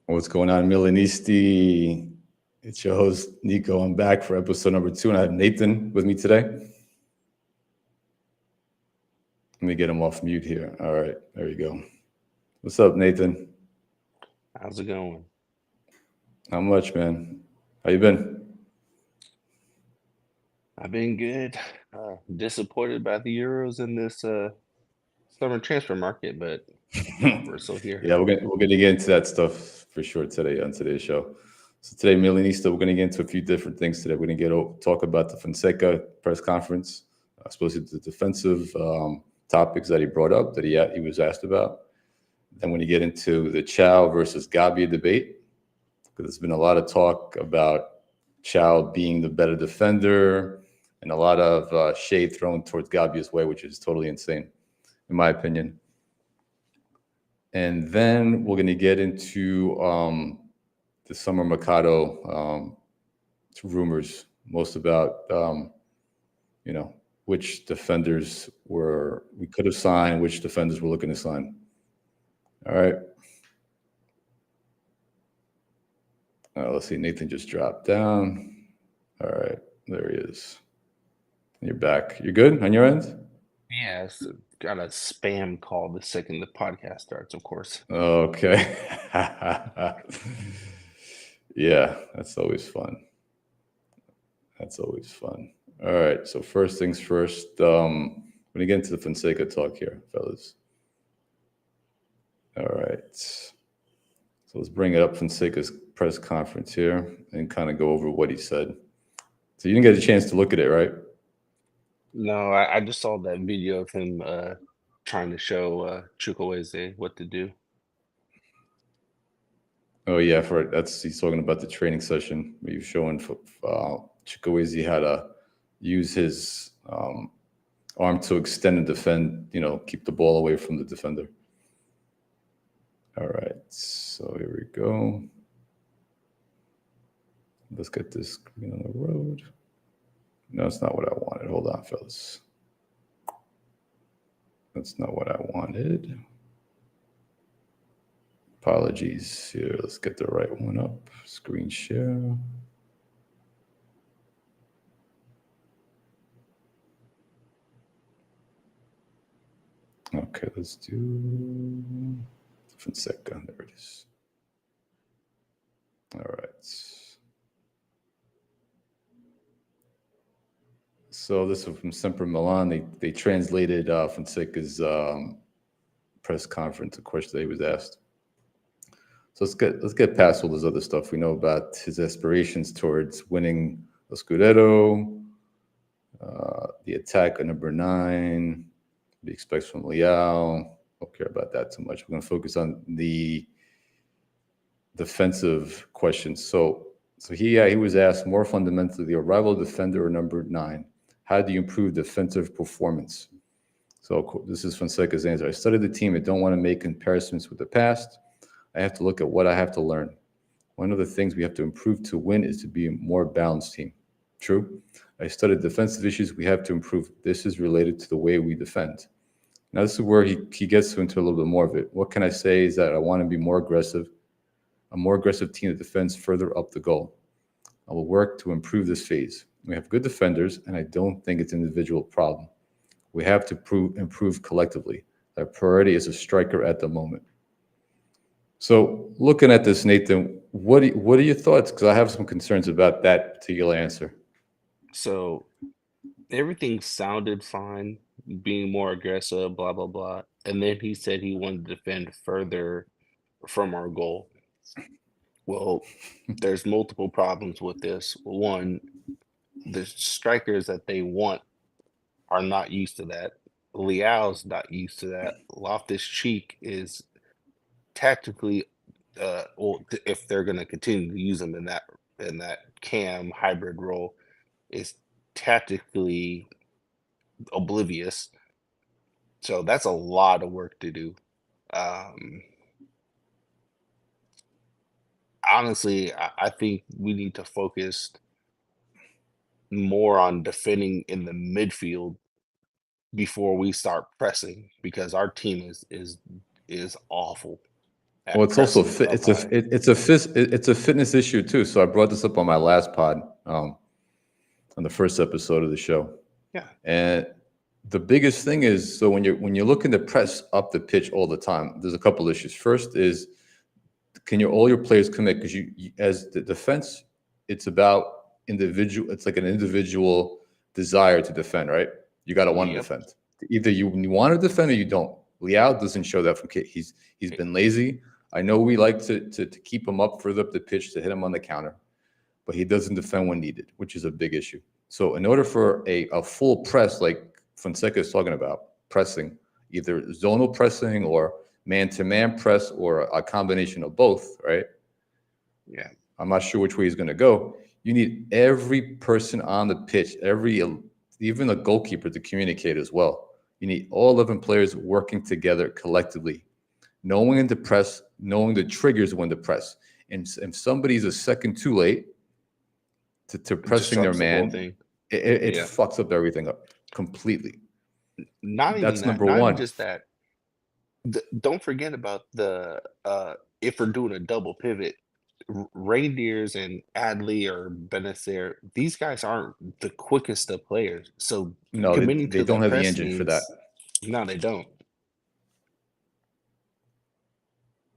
What's going on, Milanisti? It's your host, Nicko. I'm back for episode number 2, and I have Nathan with me today. Let me get him off mute here. All right, there you go. What's up, Nathan? How's it going? How much, man? How you been? I've been good. Disappointed by the Euros in this summer transfer market, but we're still here. Yeah, we're gonna get into that stuff for sure today on today's show. So today, Milanista, we're gonna get into a few different things today. We're gonna talk about the Fonseca press conference, especially the defensive topics that he brought up that he was asked about. Then when you get into the Thiaw versus Gabbia debate, because there's been a lot of talk about Thiaw being the better defender and a lot of shade thrown towards Gabbia's way, which is totally insane, in my opinion. And then we're going to get into the summer Mercado rumors, most about, you know, which defenders we could have signed, which defenders we're looking to sign. All right. Let's see. Nathan just dropped down. All right. There he is. You're back. You're good on your end? Yes, got a spam call the second the podcast starts, of course. Okay. Yeah, that's always fun. That's always fun. All right. So first things first. When you get into the Fonseca talk here, fellas. All right. So let's bring it up Fonseca's press conference here and kind of go over what he said. So you didn't get a chance to look at it, right? No, I just saw that video of him trying to show Chukwueze what to do. Oh yeah, he's talking about the training session where you're showing Chukwueze how to use his arm to extend and defend. Keep the ball away from the defender. All right, so here we go. Let's get this screen on the road. No, that's not what I wanted. Hold on, fellas. That's not what I wanted. Apologies. Here, let's get the right one up. Screen share. Okay, let's do Fonseca. There it is. All right. So this is from Semper Milan. They translated Fonseca's press conference, a question that he was asked. So let's get past all this other stuff. We know about his aspirations towards winning a Scudetto, the attack at number 9, what he expects from Leao. Don't care about that too much. We're going to focus on the defensive questions. So he was asked more fundamentally, the arrival defender or number 9. How do you improve defensive performance? So this is Fonseca's answer. I studied the team. I don't want to make comparisons with the past. I have to look at what I have to learn. One of the things we have to improve to win is to be a more balanced team. True. I studied defensive issues we have to improve. This is related to the way we defend. Now, this is where he gets into a little bit more of it. What can I say is that I want to be more aggressive, a more aggressive team that defends further up the goal. I will work to improve this phase. We have good defenders, and I don't think it's an individual problem. We have to improve collectively. Our priority is a striker at the moment. So, looking at this, Nathan, what are your thoughts? Because I have some concerns about that particular answer. So everything sounded fine, being more aggressive, blah blah blah. And then he said he wanted to defend further from our goal. Well, there's multiple problems with this. One, the strikers that they want are not used to that. Leao's not used to that. Loftus Cheek is tactically, if they're going to continue to use him in that cam hybrid role, is tactically oblivious. So that's a lot of work to do. Um, Honestly, I think we need to focus more on defending in the midfield before we start pressing because our team is awful. Well, it's also pressing up it's high. it's a fitness issue too. So I brought this up on my last pod, on the first episode of the show. Yeah. And the biggest thing is, so when you're looking to press up the pitch all the time, there's a couple issues. First is, can all your players commit? Because you as the defense, it's about individual. It's like an individual desire to defend, right? You got to want to Yep. defend. Either you want to defend or you don't. Liao doesn't show that from Kate. He's been lazy. I know we like to keep him up further up the pitch to hit him on the counter, but he doesn't defend when needed, which is a big issue. So in order for a full press, like Fonseca is talking about, pressing, either zonal pressing or man-to-man press or a combination of both, right? Yeah. I'm not sure which way he's going to go. You need every person on the pitch, even the goalkeeper to communicate as well. You need all 11 players working together collectively, knowing when to press, knowing the triggers when to press. And if somebody's a second too late to pressing their man, it fucks up everything up completely. Not even That's that. number Not one. even just that. Don't forget about the if we're doing a double pivot, Reindeers and Adley or Benacer, these guys aren't the quickest of players. So No, committing they to don't the have the press engine for that. No, they don't.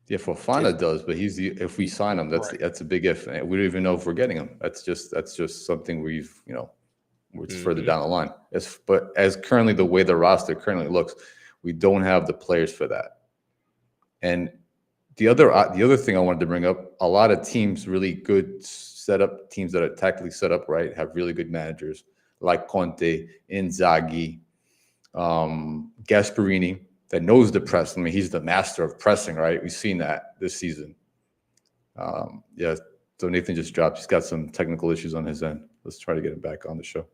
Yeah, Fofana does, but if we sign him, that's a big if. We don't even know if we're getting him. That's just something it's further down the line. But as currently the way the roster currently looks, we don't have the players for that. And the other thing I wanted to bring up, a lot of teams, really good setup teams that are tactically set up right, have really good managers like Conte, Inzaghi, Gasperini, that knows the press. I mean, he's the master of pressing, right? We've seen that this season. Yeah, so Nathan just dropped. He's got some technical issues on his end. Let's try to get him back on the show.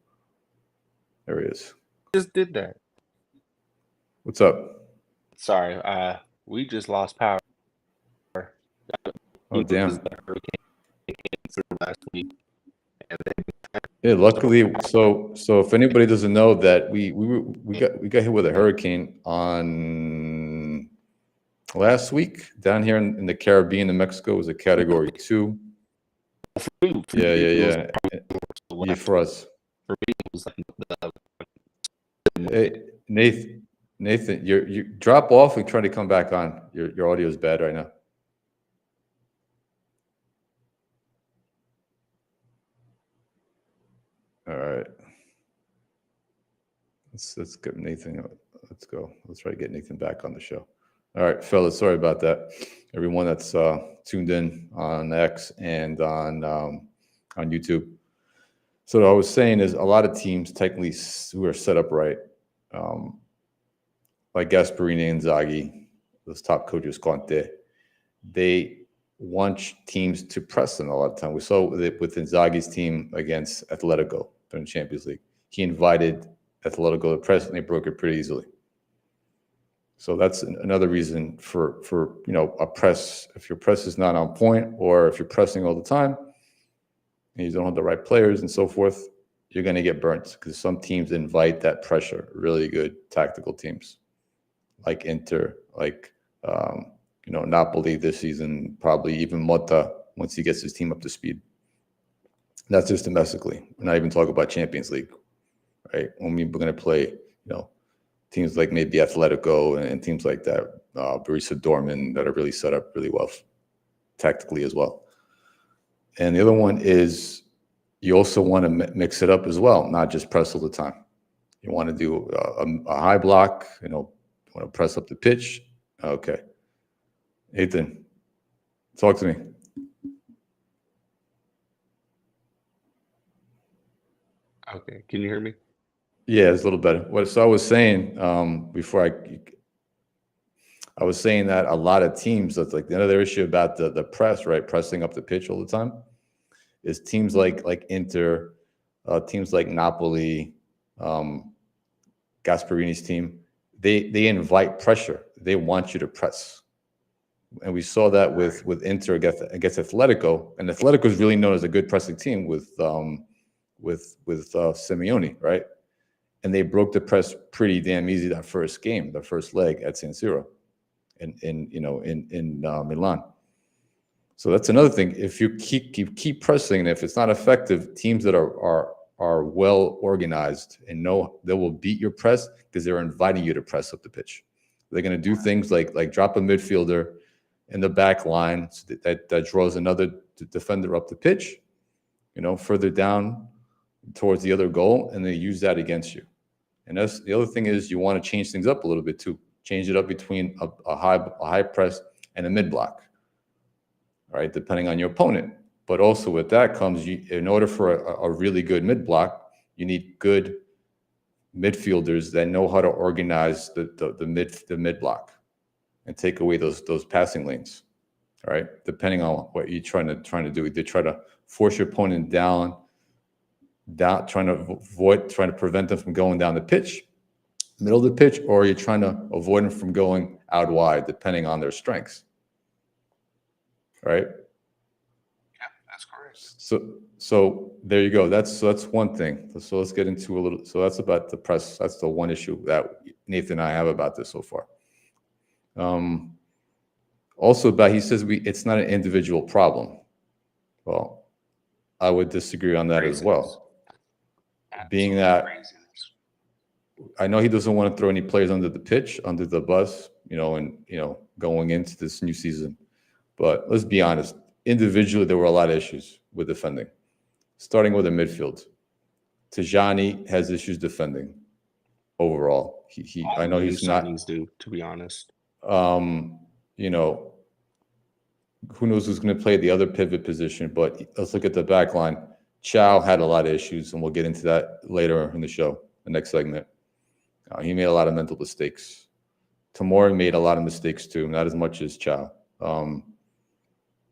There he is. Just did that. What's up? Sorry, we just lost power. Oh, damn. Last week. Yeah, luckily, so if anybody doesn't know that we got hit with a hurricane on last week down here in the Caribbean in Mexico. It was a Category 2. Yeah, for us. For me, it was like Hey, Nathan, you drop off and try to come back on. Your audio is bad right now. All right. Let's get Nathan. Let's go. Let's try to get Nathan back on the show. All right, fellas. Sorry about that. Everyone that's tuned in on X and on YouTube. So what I was saying is, a lot of teams technically who are set up right, like Gasperini and Inzaghi, those top coaches, Conte, they want teams to press them a lot of time. We saw with Inzaghi's team against Atletico during the Champions League. He invited Atletico to press, and they broke it pretty easily. So that's another reason for a press. If your press is not on point, or if you're pressing all the time and you don't have the right players and so forth, you're going to get burnt, because some teams invite that pressure. Really good tactical teams like Inter, like Napoli this season, probably even Motta once he gets his team up to speed. That's just domestically. We're not even talking about Champions League, right? When we're going to play, teams like maybe Atletico and teams like that, Borussia Dortmund, that are really set up really well tactically as well. And the other one is, you also want to mix it up as well, not just press all the time. You want to do a high block, you want to press up the pitch. Okay. Ethan, talk to me. Okay, can you hear me? Yeah, it's a little better. So I was saying before I was saying that a lot of teams, that's like another issue about the press, right? Pressing up the pitch all the time, is teams like Inter, teams like Napoli, Gasperini's team. They invite pressure. They want you to press. And we saw that with Inter against Atletico, and Atletico is really known as a good pressing team with Simeone, right? And they broke the press pretty damn easy that first leg at San Siro. in Milan. So that's another thing. If you keep pressing, and if it's not effective, teams that are well organized and know they will beat your press because they're inviting you to press up the pitch. They're going to do things like drop a midfielder in the back line so that draws another defender up the pitch, further down towards the other goal, and they use that against you. And that's the other thing is you want to change things up a little bit too. Change it up between a high press and a mid block, right? Depending on your opponent. But also with that comes, in order for a really good mid block, you need good midfielders that know how to organize the mid block and take away those passing lanes, right? Depending on what you're trying to do, they try to force your opponent down, trying to prevent them from going down the pitch, middle of the pitch, or you're trying to avoid them from going out wide, depending on their strengths, right? Yeah, that's correct. So there you go. That's one thing. So let's get into a little. So that's about the press. That's the one issue that Nathan and I have about this so far. Also he says it's not an individual problem. Well, I would disagree on that as well. Being that I know he doesn't want to throw any players under the bus, going into this new season. But let's be honest, individually, there were a lot of issues with defending, starting with the midfield. Tajani has issues defending overall. I know he's not. Do, to be honest. Who knows who's going to play the other pivot position, but let's look at the back line. Thiaw had a lot of issues, and we'll get into that later in the show, the next segment. He made a lot of mental mistakes. Tomori made a lot of mistakes too, not as much as Thiaw.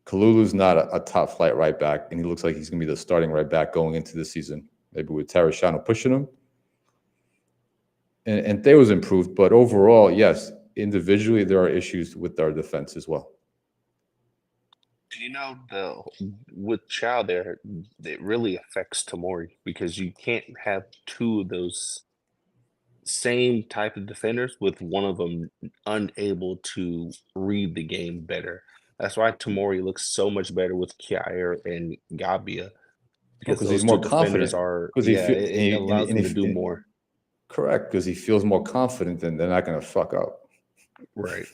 Kalulu's not a top flight right back, and he looks like he's going to be the starting right back going into the season, maybe with Tarashano pushing him. And Thiaw was improved, but overall, yes, individually there are issues with our defense as well. With Thiaw there, it really affects Tomori because you can't have two of those same type of defenders with one of them unable to read the game better. That's why Tomori looks so much better with Kjaer and Gabbia because he's more confident. It allows him to do more. Correct, because he feels more confident and they're not going to fuck up. Right.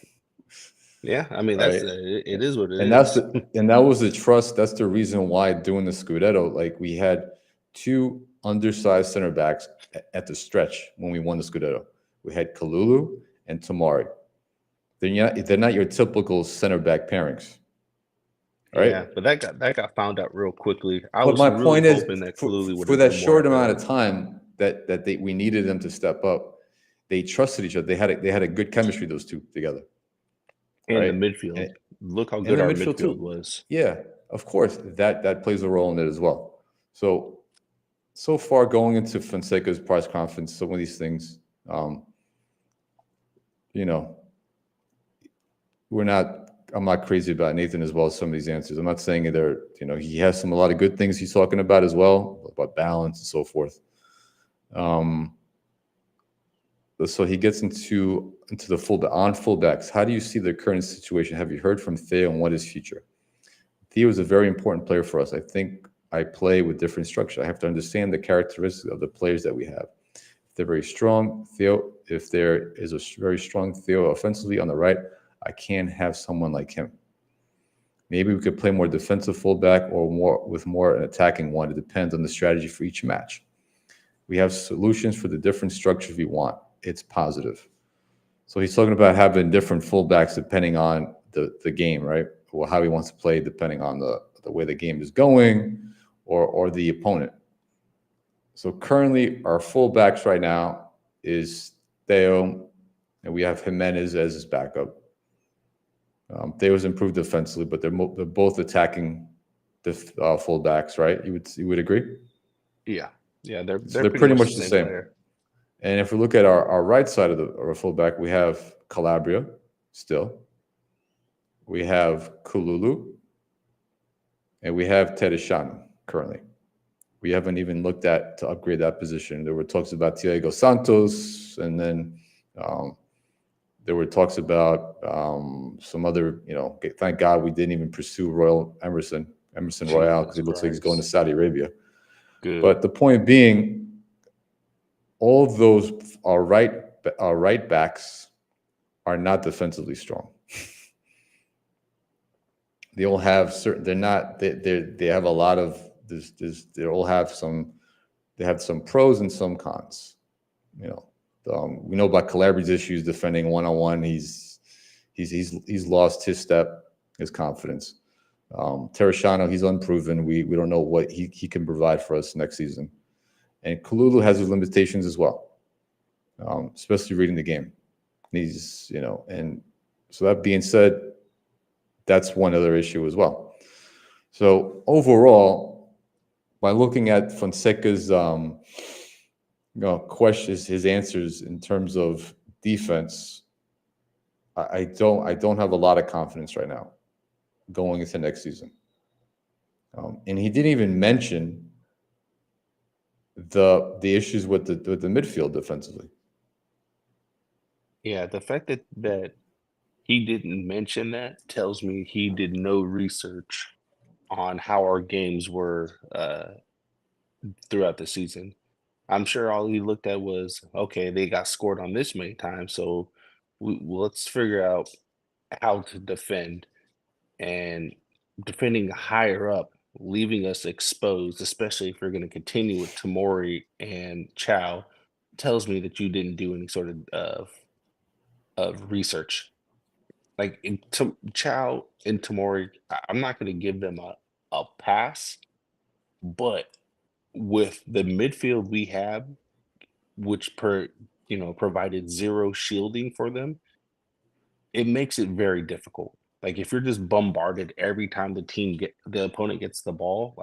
Yeah, I mean it is what it is. And that was the trust. That's the reason why doing the Scudetto, like we had two undersized center backs at the stretch when we won the Scudetto. We had Kalulu and Tomori. They're not your typical center back pairings, right? Yeah, but that got found out real quickly. But my point is, for that short amount of time that we needed them to step up, they trusted each other. They had a good chemistry, those two together. And the midfield. Look how good our midfield was. Yeah, of course. That plays a role in it as well. So far, going into Fonseca's press conference, some of these things, I'm not crazy about Nathan as well as some of these answers. I'm not saying he has a lot of good things he's talking about as well, about balance and so forth. So he gets into the fullbacks. How do you see the current situation? Have you heard from Thiaw and what is future? Thiaw is a very important player for us. I think I play with different structure. I have to understand the characteristics of the players that we have. If they're very strong, Thiaw, if there is a very strong Thiaw offensively on the right, I can't have someone like him. Maybe we could play more defensive fullback or more an attacking one. It depends on the strategy for each match. We have solutions for the different structures we want. It's positive. So he's talking about having different fullbacks depending on the game, right? Or how he wants to play depending on the way the game is going or the opponent. So currently our fullbacks right now is Thiaw, and we have Jimenez as his backup. Thiaw's improved defensively, but they're both attacking the fullbacks, right? You would agree? Yeah, they're pretty much the same. Player. And if we look at our right side of our fullback, we have Calabria still. We have Kalulu. And we have Tereshanu currently. We haven't even looked at to upgrade that position. There were talks about Thiago Santos, and then There were talks about some other, thank God we didn't even pursue Emerson Royale, because he looks like he's going to Saudi Arabia. Good. But the point being, all of those are right backs are not defensively strong. They all have certain. They're not. They have a lot of. They all have some. They have some pros and some cons. We know about Calabri's issues defending one-on-one. He's lost his step, his confidence. Terracciano, he's unproven. We don't know what he can provide for us next season. And Kalulu has his limitations as well, especially reading the game. He's, and so that being said, that's one other issue as well. So overall, by looking at Fonseca's questions, his answers in terms of defense, I don't have a lot of confidence right now going into next season. And he didn't even mention the issues with the midfield defensively. Yeah, the fact that he didn't mention that tells me he did no research on how our games were throughout the season. I'm sure all he looked at was, okay, they got scored on this many times, so let's figure out how to defend. And defending higher up, leaving us exposed, especially if you're going to continue with Tamori and Thiaw, tells me that you didn't do any sort of research. Like Thiaw and Tamori, I'm not going to give them a pass, but with the midfield we have, which provided zero shielding for them, it makes it very difficult. Like if you're just bombarded every time the opponent gets the ball,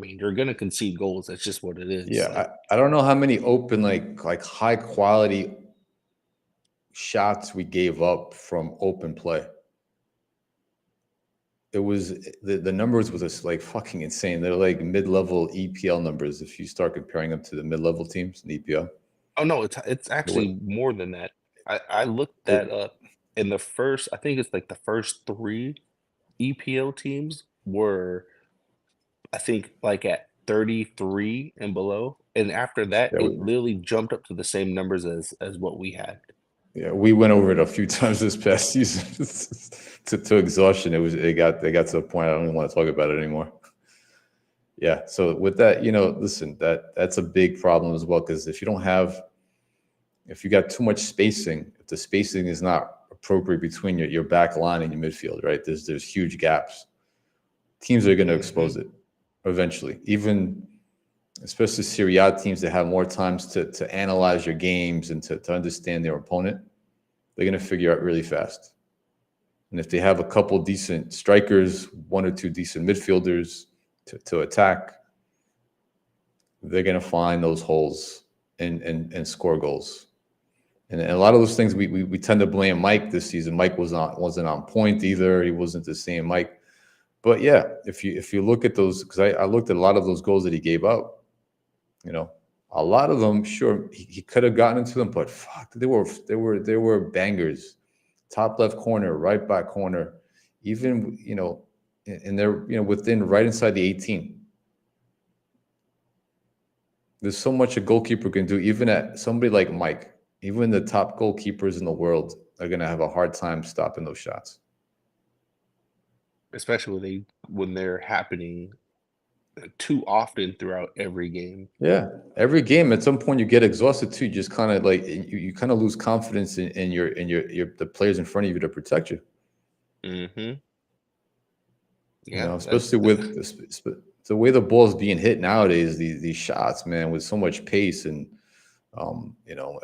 you're gonna concede goals. That's just what it is. Yeah, I don't know how many open like high quality shots we gave up from open play. It was the numbers was just like fucking insane. They're like mid-level EPL numbers if you start comparing them to the mid-level teams in EPL. Oh no, it's actually more than that. I looked that up. In the first, I think it's like the first 3 EPL teams were, I think, like at 33 and below, and after that, Yeah, it literally jumped up to the same numbers as what we had. Yeah, we went over it a few times this past season to exhaustion. They got to a point I don't even want to talk about it anymore. Yeah, so with that, listen, that's a big problem as well, because if you got too much spacing, if the spacing is not appropriate between your back line and your midfield, right? There's huge gaps. Teams are going to expose it eventually. Even especially Serie A teams that have more times to analyze your games and to understand their opponent, they're going to figure out really fast. And if they have a couple decent strikers, 1 or 2 decent midfielders to attack, they're going to find those holes and score goals. And a lot of those things we tend to blame Mike this season. Mike wasn't on point either. He wasn't the same Mike. But yeah, if you look at those, because I looked at a lot of those goals that he gave up, a lot of them, sure, he could have gotten into them, but fuck, they were bangers. Top left corner, right back corner, even and they're within right inside the 18. There's so much a goalkeeper can do, even at somebody like Mike. Even the top goalkeepers in the world are going to have a hard time stopping those shots. Especially when they're happening too often throughout every game. Yeah, every game at some point you get exhausted too. You just kind of like you kind of lose confidence in your the players in front of you to protect you. Mm-hmm. Yeah, especially with the way the ball is being hit nowadays. These shots, man, with so much pace and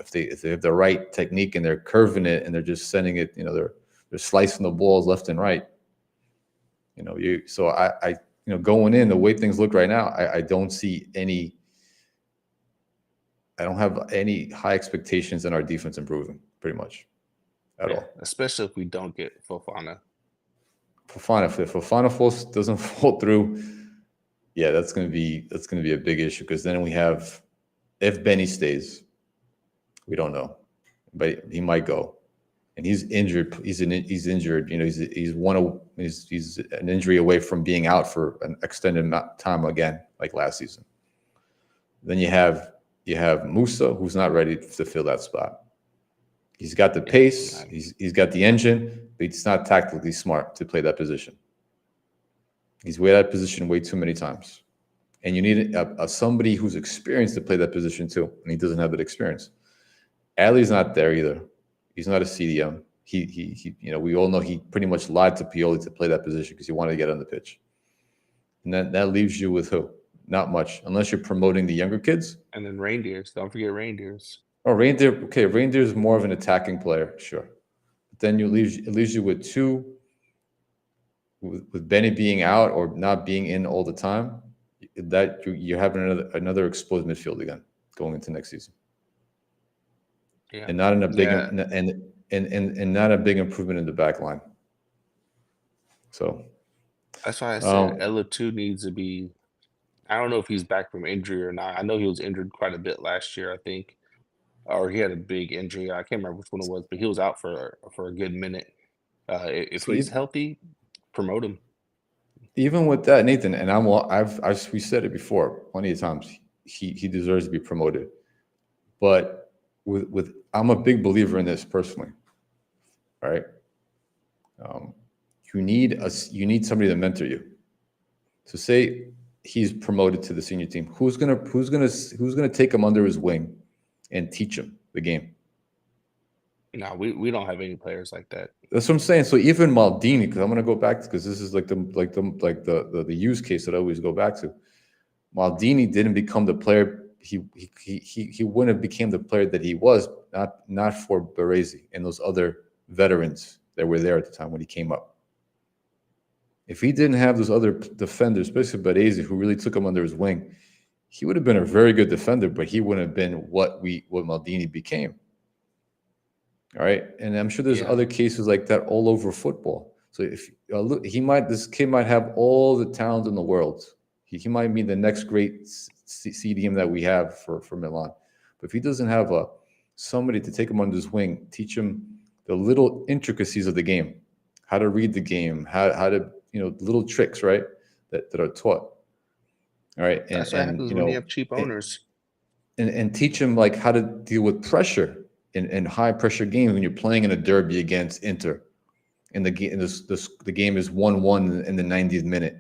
if they have the right technique and they're curving it and they're just sending it, they're slicing the balls left and right. So I going in the way things look right now, I don't have any high expectations in our defense improving pretty much at all. Especially if we don't get Fofana. If Fofana doesn't fall through, yeah, that's gonna be a big issue, because then we have, if Benny stays, we don't know, but he might go. and he's injured. He's injured. You know, he's an injury away from being out for an extended time again, like last season. Then you have Musa, who's not ready to fill that spot. He's got the pace. He's got the engine, but he's not tactically smart to play that position. He's played that position way too many times, and you need somebody who's experienced to play that position too, and he doesn't have that experience. Ali's not there either. He's not a CDM. He you know, we all know he pretty much lied to Pioli to play that position because he wanted to get on the pitch. And that leaves you with who? Not much, unless you're promoting the younger kids. And then Reindeers. Don't forget Reindeers. Oh, Reindeer. Okay, Reindeer is more of an attacking player, sure. But then it leaves you with two. With Benny being out or not being in all the time, that you have another exposed midfield again going into next season. Yeah. And not in a big and not a big improvement in the back line. So that's why I said Ella 2 needs to be. I don't know if he's back from injury or not. I know he was injured quite a bit last year, I think, or he had a big injury. I can't remember which one it was, but he was out for a good minute. If he's healthy, promote him. Even with that, Nathan, and we said it before plenty of times. He deserves to be promoted, but with I'm a big believer in this personally. All right, you need somebody to mentor you. So say he's promoted to the senior team. Who's gonna take him under his wing and teach him the game? No, we don't have any players like that. That's what I'm saying. So even Maldini, because I'm gonna go back to, because this is the use case that I always go back to. Maldini didn't become the player he wouldn't have became the player that he was not for Baresi and those other veterans that were there at the time when he came up. If he didn't have those other defenders, especially Baresi, who really took him under his wing, he would have been a very good defender, but he wouldn't have been what Maldini became. All right, and I'm sure there's other cases like that all over football. So if this kid might have all the talent in the world. He might be the next great CDM that we have for Milan. But if he doesn't have somebody to take him under his wing, teach him the little intricacies of the game, how to read the game, how to, little tricks, right, that are taught. All right, and that's what happens when you have cheap owners. And teach him like how to deal with pressure in high pressure games when you're playing in a derby against Inter, and the game is 1-1 in the 90th minute.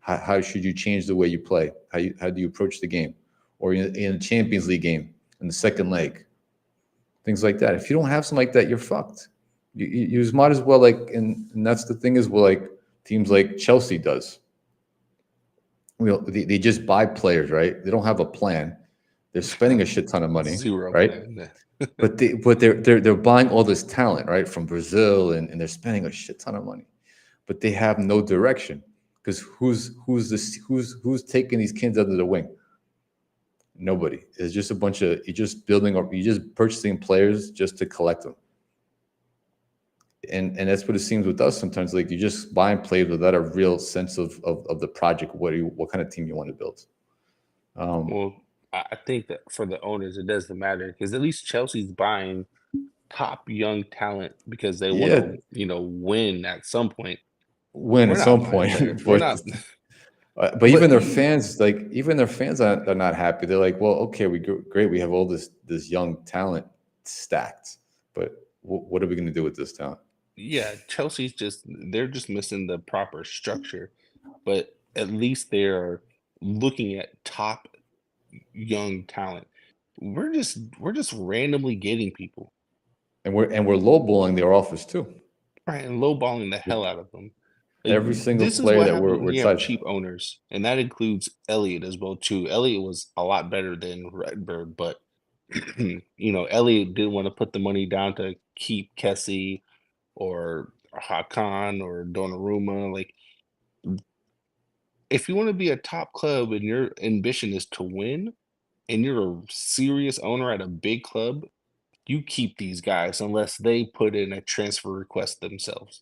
How should you change the way you play? How do you approach the game? Or in a Champions League game in the second leg, things like that. If you don't have something like that, you're fucked. You might as well and that's the thing is, well, like teams like Chelsea does. They just buy players, right? They don't have a plan. They're spending a shit ton of money, right? but they're buying all this talent, right, from Brazil, and they're spending a shit ton of money, but they have no direction. Because who's taking these kids under the wing? Nobody. It's just a bunch of you're just purchasing players just to collect them. And that's what it seems with us sometimes. Like you just buying players without a real sense of the project. What kind of team you want to build? Well, I think that for the owners it doesn't matter, because at least Chelsea's buying top young talent because they want to win at some point. We're not. But even their fans, are not happy. They're like, well, okay, great. We have all this young talent stacked, but what are we going to do with this talent? Yeah, Chelsea's they're just missing the proper structure, but at least they're looking at top young talent. We're just randomly getting people, and we're lowballing their offers too, right? And lowballing the hell out of them. Every single player that we're have cheap owners, and that includes Elliott as well too. Elliott was a lot better than Redbird, but Elliott didn't want to put the money down to keep Kessie or Hakan or Donnarumma. Like, if you want to be a top club and your ambition is to win, and you're a serious owner at a big club, you keep these guys unless they put in a transfer request themselves.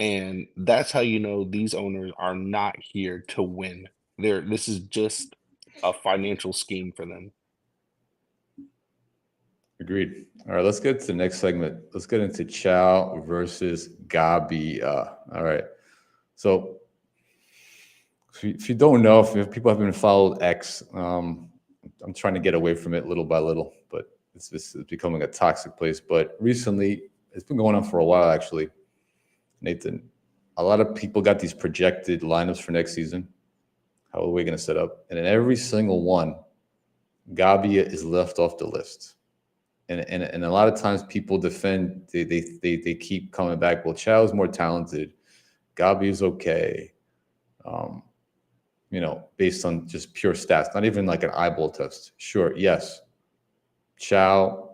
And that's how you know these owners are not here to win. This is just a financial scheme for them. Agreed. All right, let's get to the next segment. Let's get into Thiaw versus Gabbia. All right. So if you don't know, if people haven't followed X, I'm trying to get away from it little by little, but it's becoming a toxic place. But recently, it's been going on for a while, actually. Nathan, a lot of people got these projected lineups for next season. How are we going to set up? And in every single one, Gabbia is left off the list. And a lot of times people defend, they keep coming back. Well, Thiaw's more talented. Gabbia is okay. Based on just pure stats, not even like an eyeball test. Sure, yes. Thiaw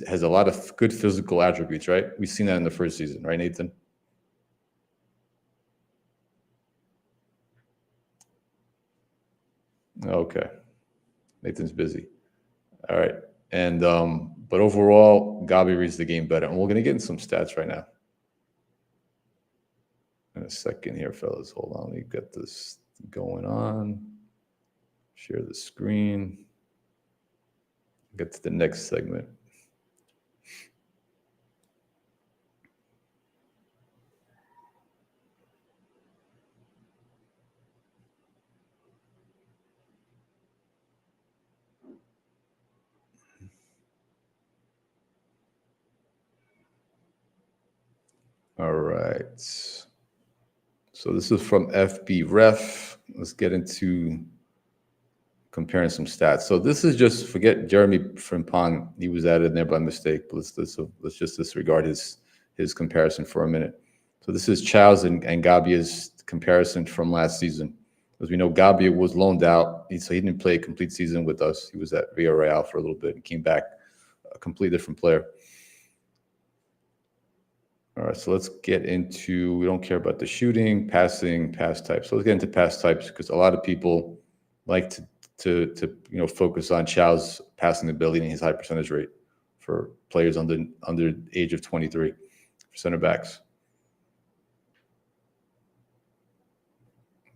has a lot of good physical attributes, right? We've seen that in the first season, right, Nathan? Okay. Nathan's busy. All right. And but overall, Gabbia reads the game better. And we're going to get in some stats right now. In a second here, fellas. Hold on. We've got this going on. Share the screen. Get to the next segment. All right. So this is from FB Ref. Let's get into comparing some stats. So this is just, forget Jeremy Frimpong. He was added in there by mistake. But let's just disregard his comparison for a minute. So this is Thiaw's and Gabbia's comparison from last season. As we know, Gabbia was loaned out, so he didn't play a complete season with us. He was at Villarreal for a little bit and came back a completely different player. All right, so let's get into, we don't care about the shooting, passing, pass types. So let's get into pass types because a lot of people like to focus on Thiaw's passing ability and his high percentage rate for players under age of 23 for center backs.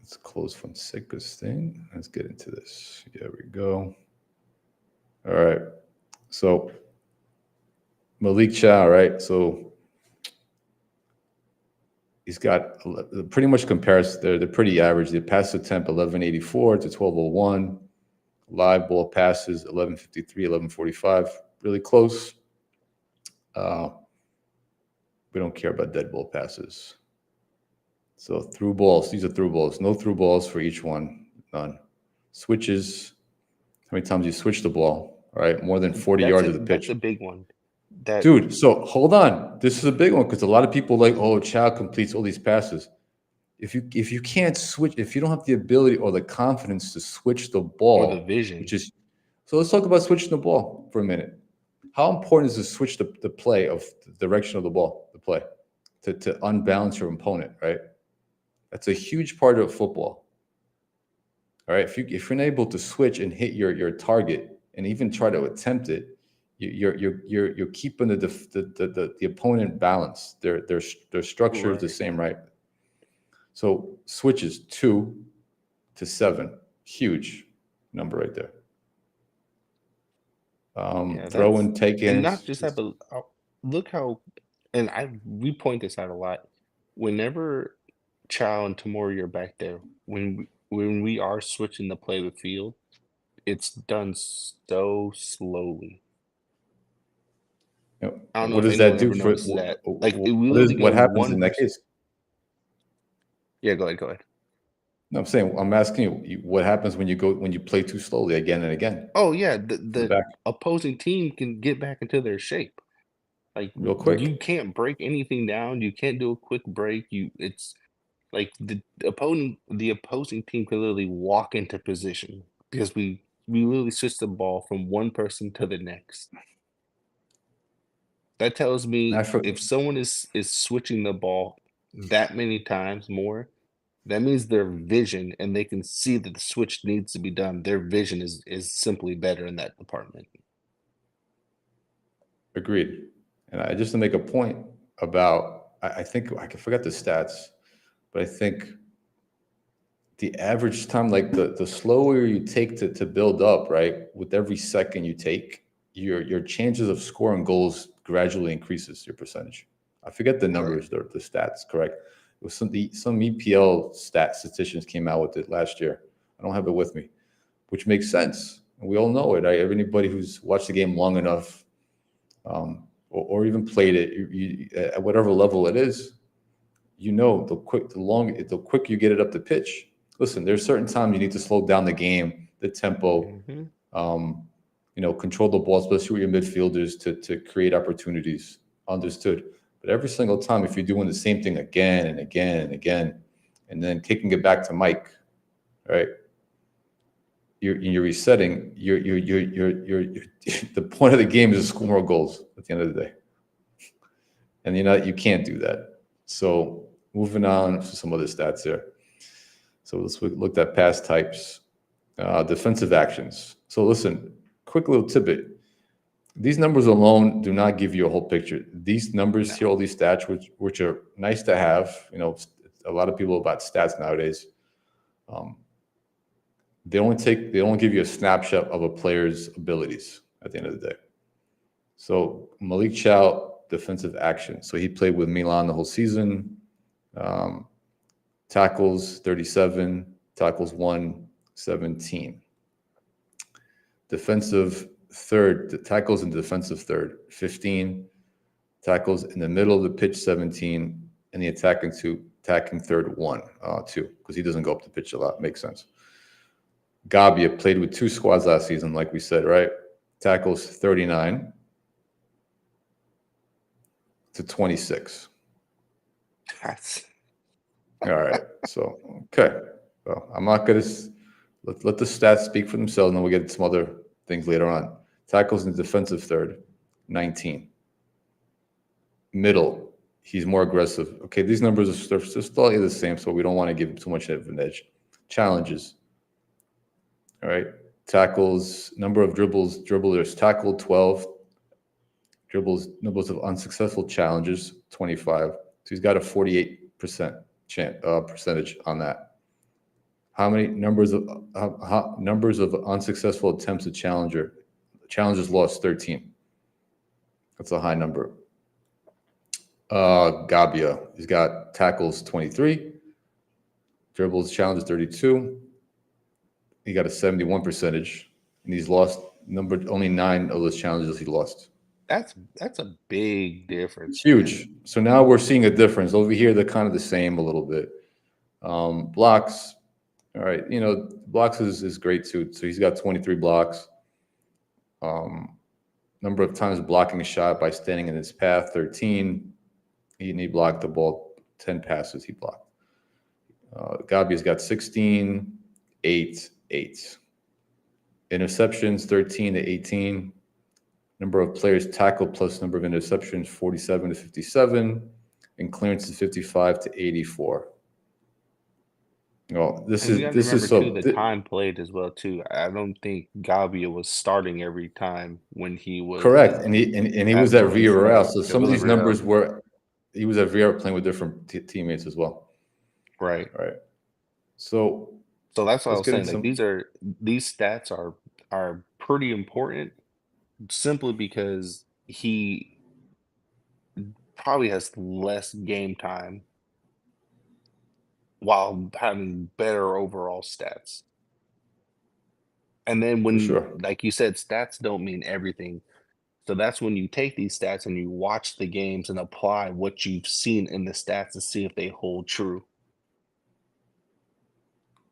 Let's close Fonseca's thing. Let's get into this. There we go. All right. So Malik Thiaw, right? So he's got pretty much comparison. They're pretty average. The pass attempt 1184 to 1201. Live ball passes 1153, 1145. Really close. We don't care about dead ball passes. So through balls, these are through balls. No through balls for each one. None. Switches. How many times you switch the ball? All right, more than 40 yards of the pitch. That's a big one. Dude, so hold on. This is a big one because a lot of people like, oh, Thiaw completes all these passes. If you can't switch, if you don't have the ability or the confidence to switch the ball, or the vision, so let's talk about switching the ball for a minute. How important is to switch the play of the direction of the ball, the play, to unbalance your opponent, right? That's a huge part of football. All right, if you're unable to switch and hit your target and even try to attempt it, you're keeping the opponent balanced. Their structure is the same, right? So switches 2 to 7, huge number right there. Throw and take in, and not just that, but look how, and we point this out a lot. Whenever Thiaw and Tomori are back there, when we are switching the play of the field, it's done so slowly. I don't know what does that do for that? Like what happens in that case? Yeah, go ahead. No, I'm asking you, what happens when you play too slowly again and again? Oh yeah, the opposing team can get back into their shape. Like real quick. You can't break anything down. You can't do a quick break. It's like the opposing team can literally walk into position because we literally switch the ball from one person to the next. That tells me if someone is switching the ball that many times more, that means their vision, and they can see that the switch needs to be done. Their vision is simply better in that department. Agreed. And just to make a point about, I think I forgot the stats, but I think the average time, like the slower you take to build up, right, with every second you take, your chances of scoring goals gradually increases your percentage. I forget the numbers, the stats, correct? It was some EPL statisticians came out with it last year. I don't have it with me, which makes sense. We all know it. Anybody who's watched the game long enough, or even played it at whatever level it is, the quicker you get it up the pitch. Listen, there's certain times you need to slow down the game, the tempo, control the ball, especially with your midfielders to create opportunities. Understood. But every single time, if you're doing the same thing again and again and again, and then kicking it back to Mike, right? You're resetting. You're the point of the game is to score more goals at the end of the day, and you can't do that. So moving on to some other stats there. So let's look at pass types, defensive actions. So listen, quick little tidbit. These numbers alone do not give you a whole picture. These numbers here, all these stats, which are nice to have. A lot of people about stats nowadays. They only give you a snapshot of a player's abilities at the end of the day. So Malik Thiaw, defensive action. So he played with Milan the whole season. Tackles 37, tackles 17. Defensive third, the tackles in the defensive third 15, tackles in the middle of the pitch 17, and the attacking third 2, because he doesn't go up the pitch a lot. Makes sense. Gabbia played with 2 squads last season, like we said, right? Tackles 39 to 26. All right. So, okay. Well, I'm not going to let the stats speak for themselves, and then we'll get some other things later on. Tackles in the defensive third, 19. Middle, he's more aggressive. Okay, these numbers are slightly the same, so we don't want to give him too much of an edge. Challenges. All right. Tackles, number of dribblers tackled, 12. Numbers of unsuccessful challenges, 25. So he's got a 48% percentage on that. How many numbers of unsuccessful attempts at challenges lost, 13. That's a high number. Gabbia, he's got tackles 23, dribbles challenges 32. He got a 71 percentage, and he's lost only 9 of those challenges he lost. That's a big difference. Huge. Man. So now we're seeing a difference. Over here, they're kind of the same a little bit. Blocks, all right. Blocks is great too. So he's got 23 blocks. Number of times blocking a shot by standing in his path, 13. He blocked the ball, 10 passes he blocked. Gabbia's got 16, 8. Interceptions, 13 to 18. Number of players tackled plus number of interceptions, 47 to 57. And clearances, 55 to 84. Well, this is so the time played as well too. I don't think Gabbia was starting every time when he was correct, and he was at Villarreal. So some of these numbers he was at Villarreal playing with different teammates as well. Right. So that's what I was saying. Like these stats are pretty important, simply because he probably has less game time while having better overall stats. And then like you said, stats don't mean everything. So that's when you take these stats and you watch the games and apply what you've seen in the stats to see if they hold true.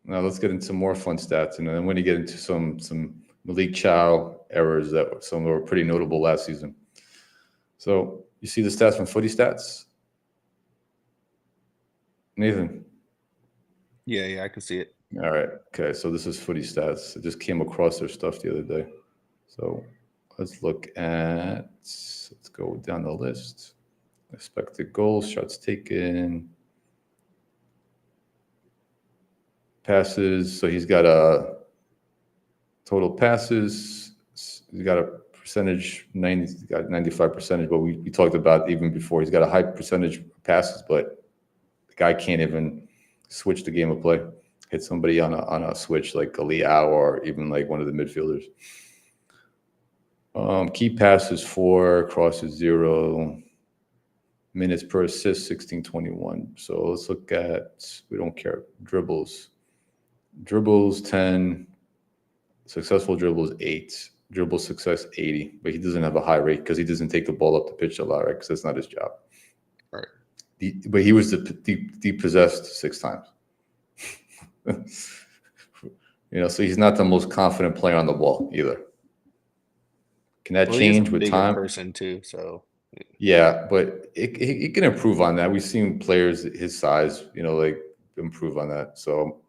Now let's get into more fun stats, and then when you get into some Malik Thiaw errors that some were pretty notable last season. So you see the stats from Footy Stats, Nathan? Yeah, I can see it. All right. Okay, so this is Footy Stats. I just came across their stuff the other day. So let's go down the list. Expected goals, shots taken, passes. So he's got a total passes. He's got a percentage, 90. He's got 95%. But we talked about even before. He's got a high percentage of passes, but the guy can't even switch the game of play. Hit somebody on a switch like a Thiaw or even like one of the midfielders. Key passes 4, crosses 0, minutes per assist 1621. So let's look at, we don't care, dribbles. Dribbles 10, successful dribbles 8, dribble success 80, but he doesn't have a high rate because he doesn't take the ball up the pitch a lot, right? Because that's not his job. Right. But he was depossessed 6 times. So he's not the most confident player on the ball either. Can that change with time? Person too, so yeah, but it can improve on that. We've seen players his size, improve on that. So,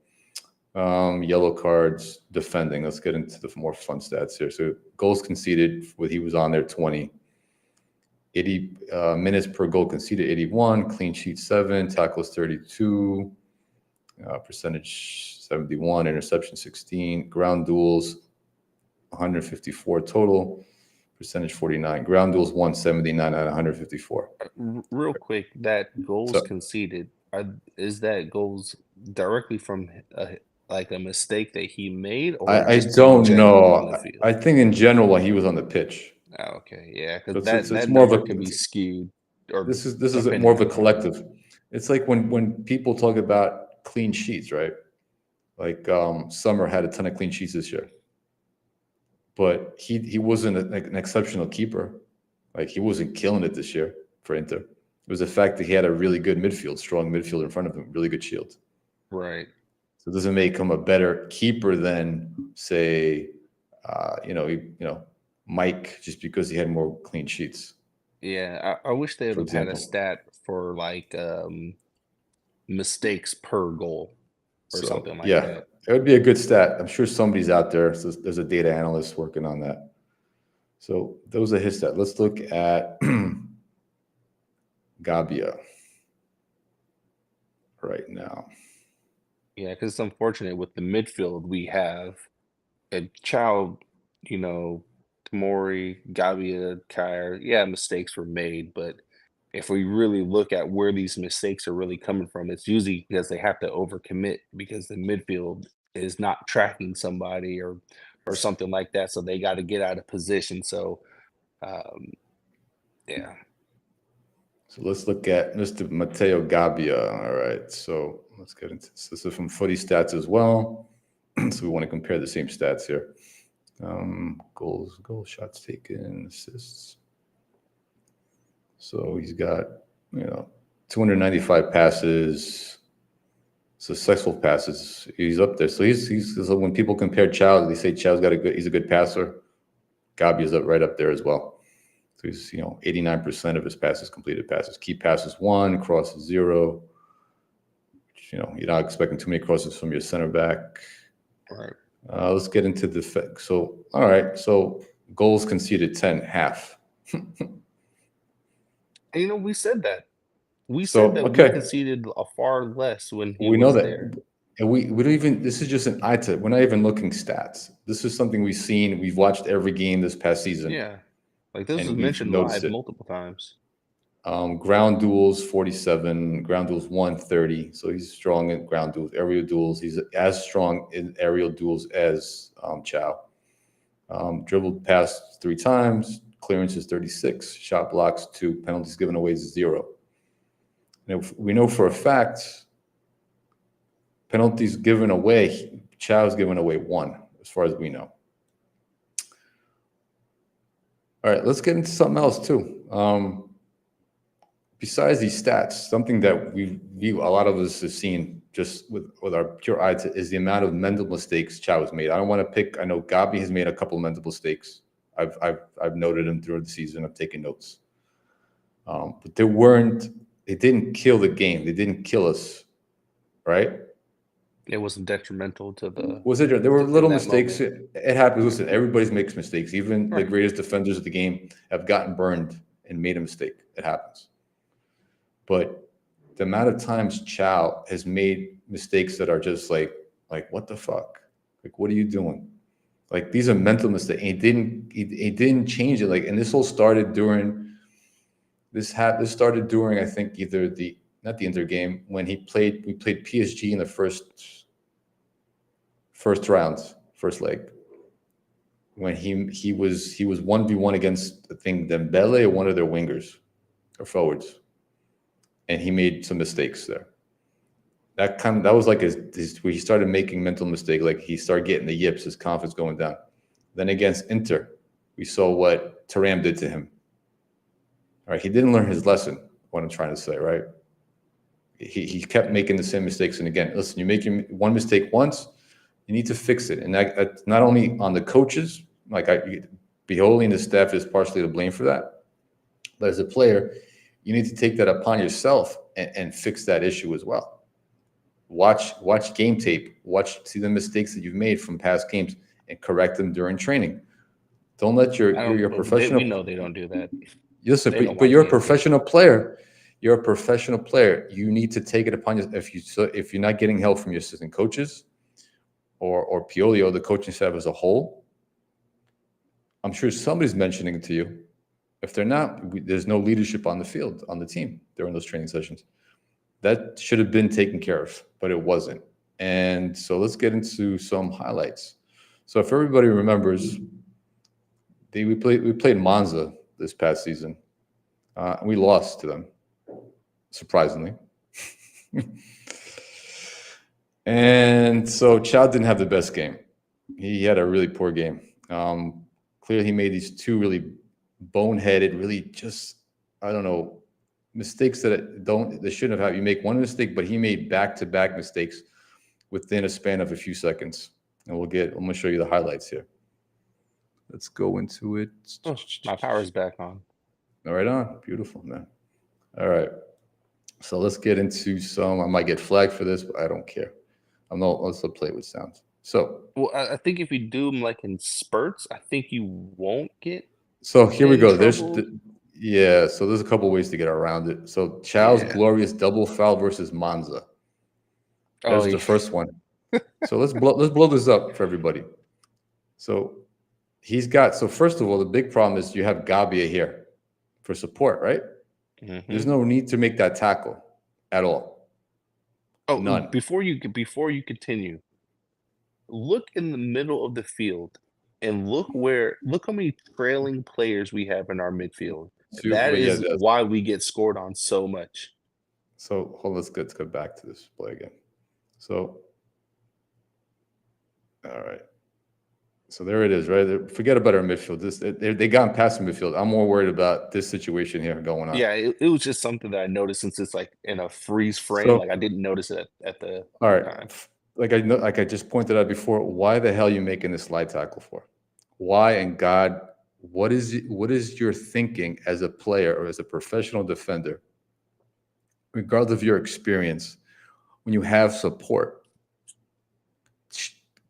yellow cards, defending. Let's get into the more fun stats here. So goals conceded, he was on there 20. 80 minutes per goal conceded 81, clean sheet 7, tackles 32, percentage 71, interception 16, ground duels 154 total, percentage 49, ground duels 179 out of 154. Real quick, that goals conceded, is that goals directly from like a mistake that he made, or I don't know. I think in general while he was on the pitch. Oh, okay, yeah, because it's that more number of a, can be skewed. Or this is more of a collective. It's like when people talk about clean sheets, right? Like Summer had a ton of clean sheets this year, but he wasn't an exceptional keeper. Like he wasn't killing it this year for Inter. It was the fact that he had a really good midfield, strong midfield in front of him, really good shield. Right. So it doesn't make him a better keeper than, say, Mike, just because he had more clean sheets. Yeah, I wish they would have had a stat for like mistakes per goal or something like that. It would be a good stat. I'm sure somebody's out there. So there's a data analyst working on that. So those are his stats. Let's look at Gabbia right now. Yeah, because it's unfortunate with the midfield we have Thiaw, Tomori, Gabbia, Kyer. Yeah, mistakes were made, but if we really look at where these mistakes are really coming from, it's usually because they have to overcommit because the midfield is not tracking somebody or something like that. So they got to get out of position. So, yeah. So let's look at Mr. Matteo Gabbia. All right. So let's get into this. This is from Footy Stats as well. So we want to compare the same stats here. Goals, shots taken, assists. So he's got, 295 passes, successful passes. He's up there. So so when people compare Thiaw, they say Thiaw's he's a good passer. Gabbia's right up there as well. So he's, 89% of his passes completed passes. Key passes 1, crosses 0. Which, you're not expecting too many crosses from your center back. Right. Let's get into the so all right. So goals conceded 10, half. We said that. We said that we conceded a far less when he was there. And we don't even, this is just an eye test. We're not even looking stats. This is something we've seen. We've watched every game this past season. Yeah. Like this was mentioned live multiple times. Ground duels 47, ground duels 130. So he's strong in ground duels, aerial duels. He's as strong in aerial duels as Thiaw. Dribbled past 3 times, clearances 36, shot blocks 2, penalties given away 0. We know for a fact penalties given away, Thiaw's given away 1, as far as we know. All right, let's get into something else too. Besides these stats, something that a lot of us have seen just with our pure eye is the amount of mental mistakes Thiaw has made. I don't want to pick. I know Gabbia has made a couple of mental mistakes. I've noted them throughout the season. I've taken notes. But it didn't kill the game. They didn't kill us, right? It wasn't detrimental to the. There were little mistakes. It happens. Listen, everybody makes mistakes. Even the greatest defenders of the game have gotten burned and made a mistake. It happens. But the amount of times Thiaw has made mistakes that are just like what the fuck? Like, what are you doing? Like, these are mental mistakes. He didn't change it. Like, and this all started during this started during, I think, either not the Inter game when we played PSG in the first round, first leg. when he was 1v1 against, I think, Dembele or one of their wingers or forwards, and he made some mistakes there. That was like his where he started making mental mistakes. Like he started getting the yips, his confidence going down. Then against Inter, we saw what Thuram did to him. All right, he didn't learn his lesson. What I'm trying to say, right? He kept making the same mistakes. And again, listen, you make one mistake once, you need to fix it. And that's not only on the coaches, like Pioli and the staff is partially to blame for that, but as a player, you need to take that upon yourself and fix that issue as well. Watch game tape. See the mistakes that you've made from past games and correct them during training. Don't let your professional. We know they don't do that. Listen, but you're a professional player. You're a professional player. You need to take it upon yourself. If you're not getting help from your assistant coaches or Pioli or the coaching staff as a whole, I'm sure somebody's mentioning it to you. If they're not, there's no leadership on the field, on the team during those training sessions. That should have been taken care of, but it wasn't. And so let's get into some highlights. So if everybody remembers, we played Monza this past season. We lost to them, surprisingly. And so Thiaw didn't have the best game. He had a really poor game. Clearly, he made these two really boneheaded, really just, I don't know, mistakes that they shouldn't have had. You make one mistake, but he made back-to-back mistakes within a span of a few seconds. And I'm going to show you the highlights here. Let's go into it. Oh, my power's back on. All right, on. Beautiful, man. All right. So let's get into some. I might get flagged for this, but I don't care. Let's play with sounds. So, well, I think if you do them like in spurts, I think you won't get. So here we go. So there's a couple ways to get around it. So Thiaw's glorious double foul versus Monza. That's the first one. So let's blow this up for everybody. So first of all, the big problem is you have Gabbia here for support, right? Mm-hmm. There's no need to make that tackle at all. Oh, none. Before you continue, look in the middle of the field and look how many trailing players we have in our midfield. That is why we get scored on so much. So let's go back to this play again. So, all right. So there it is, right? Forget about our midfield. They got past the midfield. I'm more worried about this situation here going on. Yeah, it was just something that I noticed since it's like in a freeze frame. So, I didn't notice it at the time. Like I just pointed out before, why the hell are you making this slide tackle for? Why in God? What is your thinking as a player or as a professional defender, regardless of your experience, when you have support?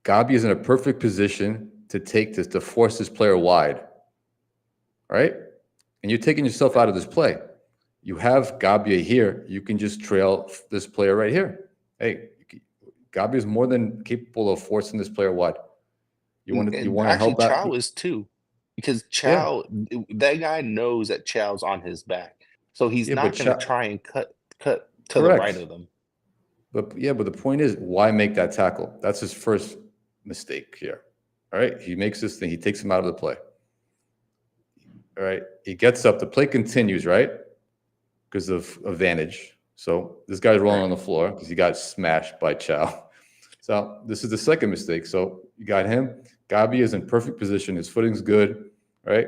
Gabbia is in a perfect position to force this player wide, right? And you're taking yourself out of this play. You have Gabbia here. You can just trail this player right here. Hey, Gabbia is more than capable of forcing this player wide. You want to help out? Thiaw is too, because Thiaw, that guy knows that Thiaw's on his back, so he's not going to try and cut to the right of them. But the point is, why make that tackle? That's his first mistake here. All right, he makes this thing. He takes him out of the play. All right, he gets up. The play continues, right, because of advantage. So this guy's rolling on the floor because he got smashed by Thiaw. So this is the second mistake. So you got him. Gabbia is in perfect position. His footing's good, right?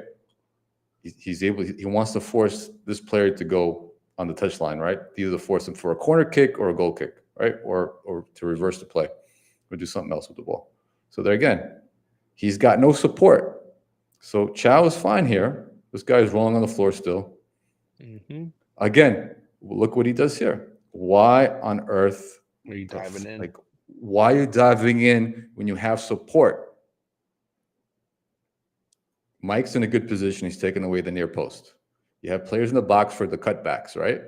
He wants to force this player to go on the touchline, right? Either to force him for a corner kick or a goal kick, right? Or to reverse the play or do something else with the ball. So there again, he's got no support. So Thiaw is fine here. This guy is rolling on the floor still. Mm-hmm. Again, look what he does here. Why on earth are you diving in? Like, why are you diving in when you have support? Mike's in a good position. He's taking away the near post. You have players in the box for the cutbacks, right?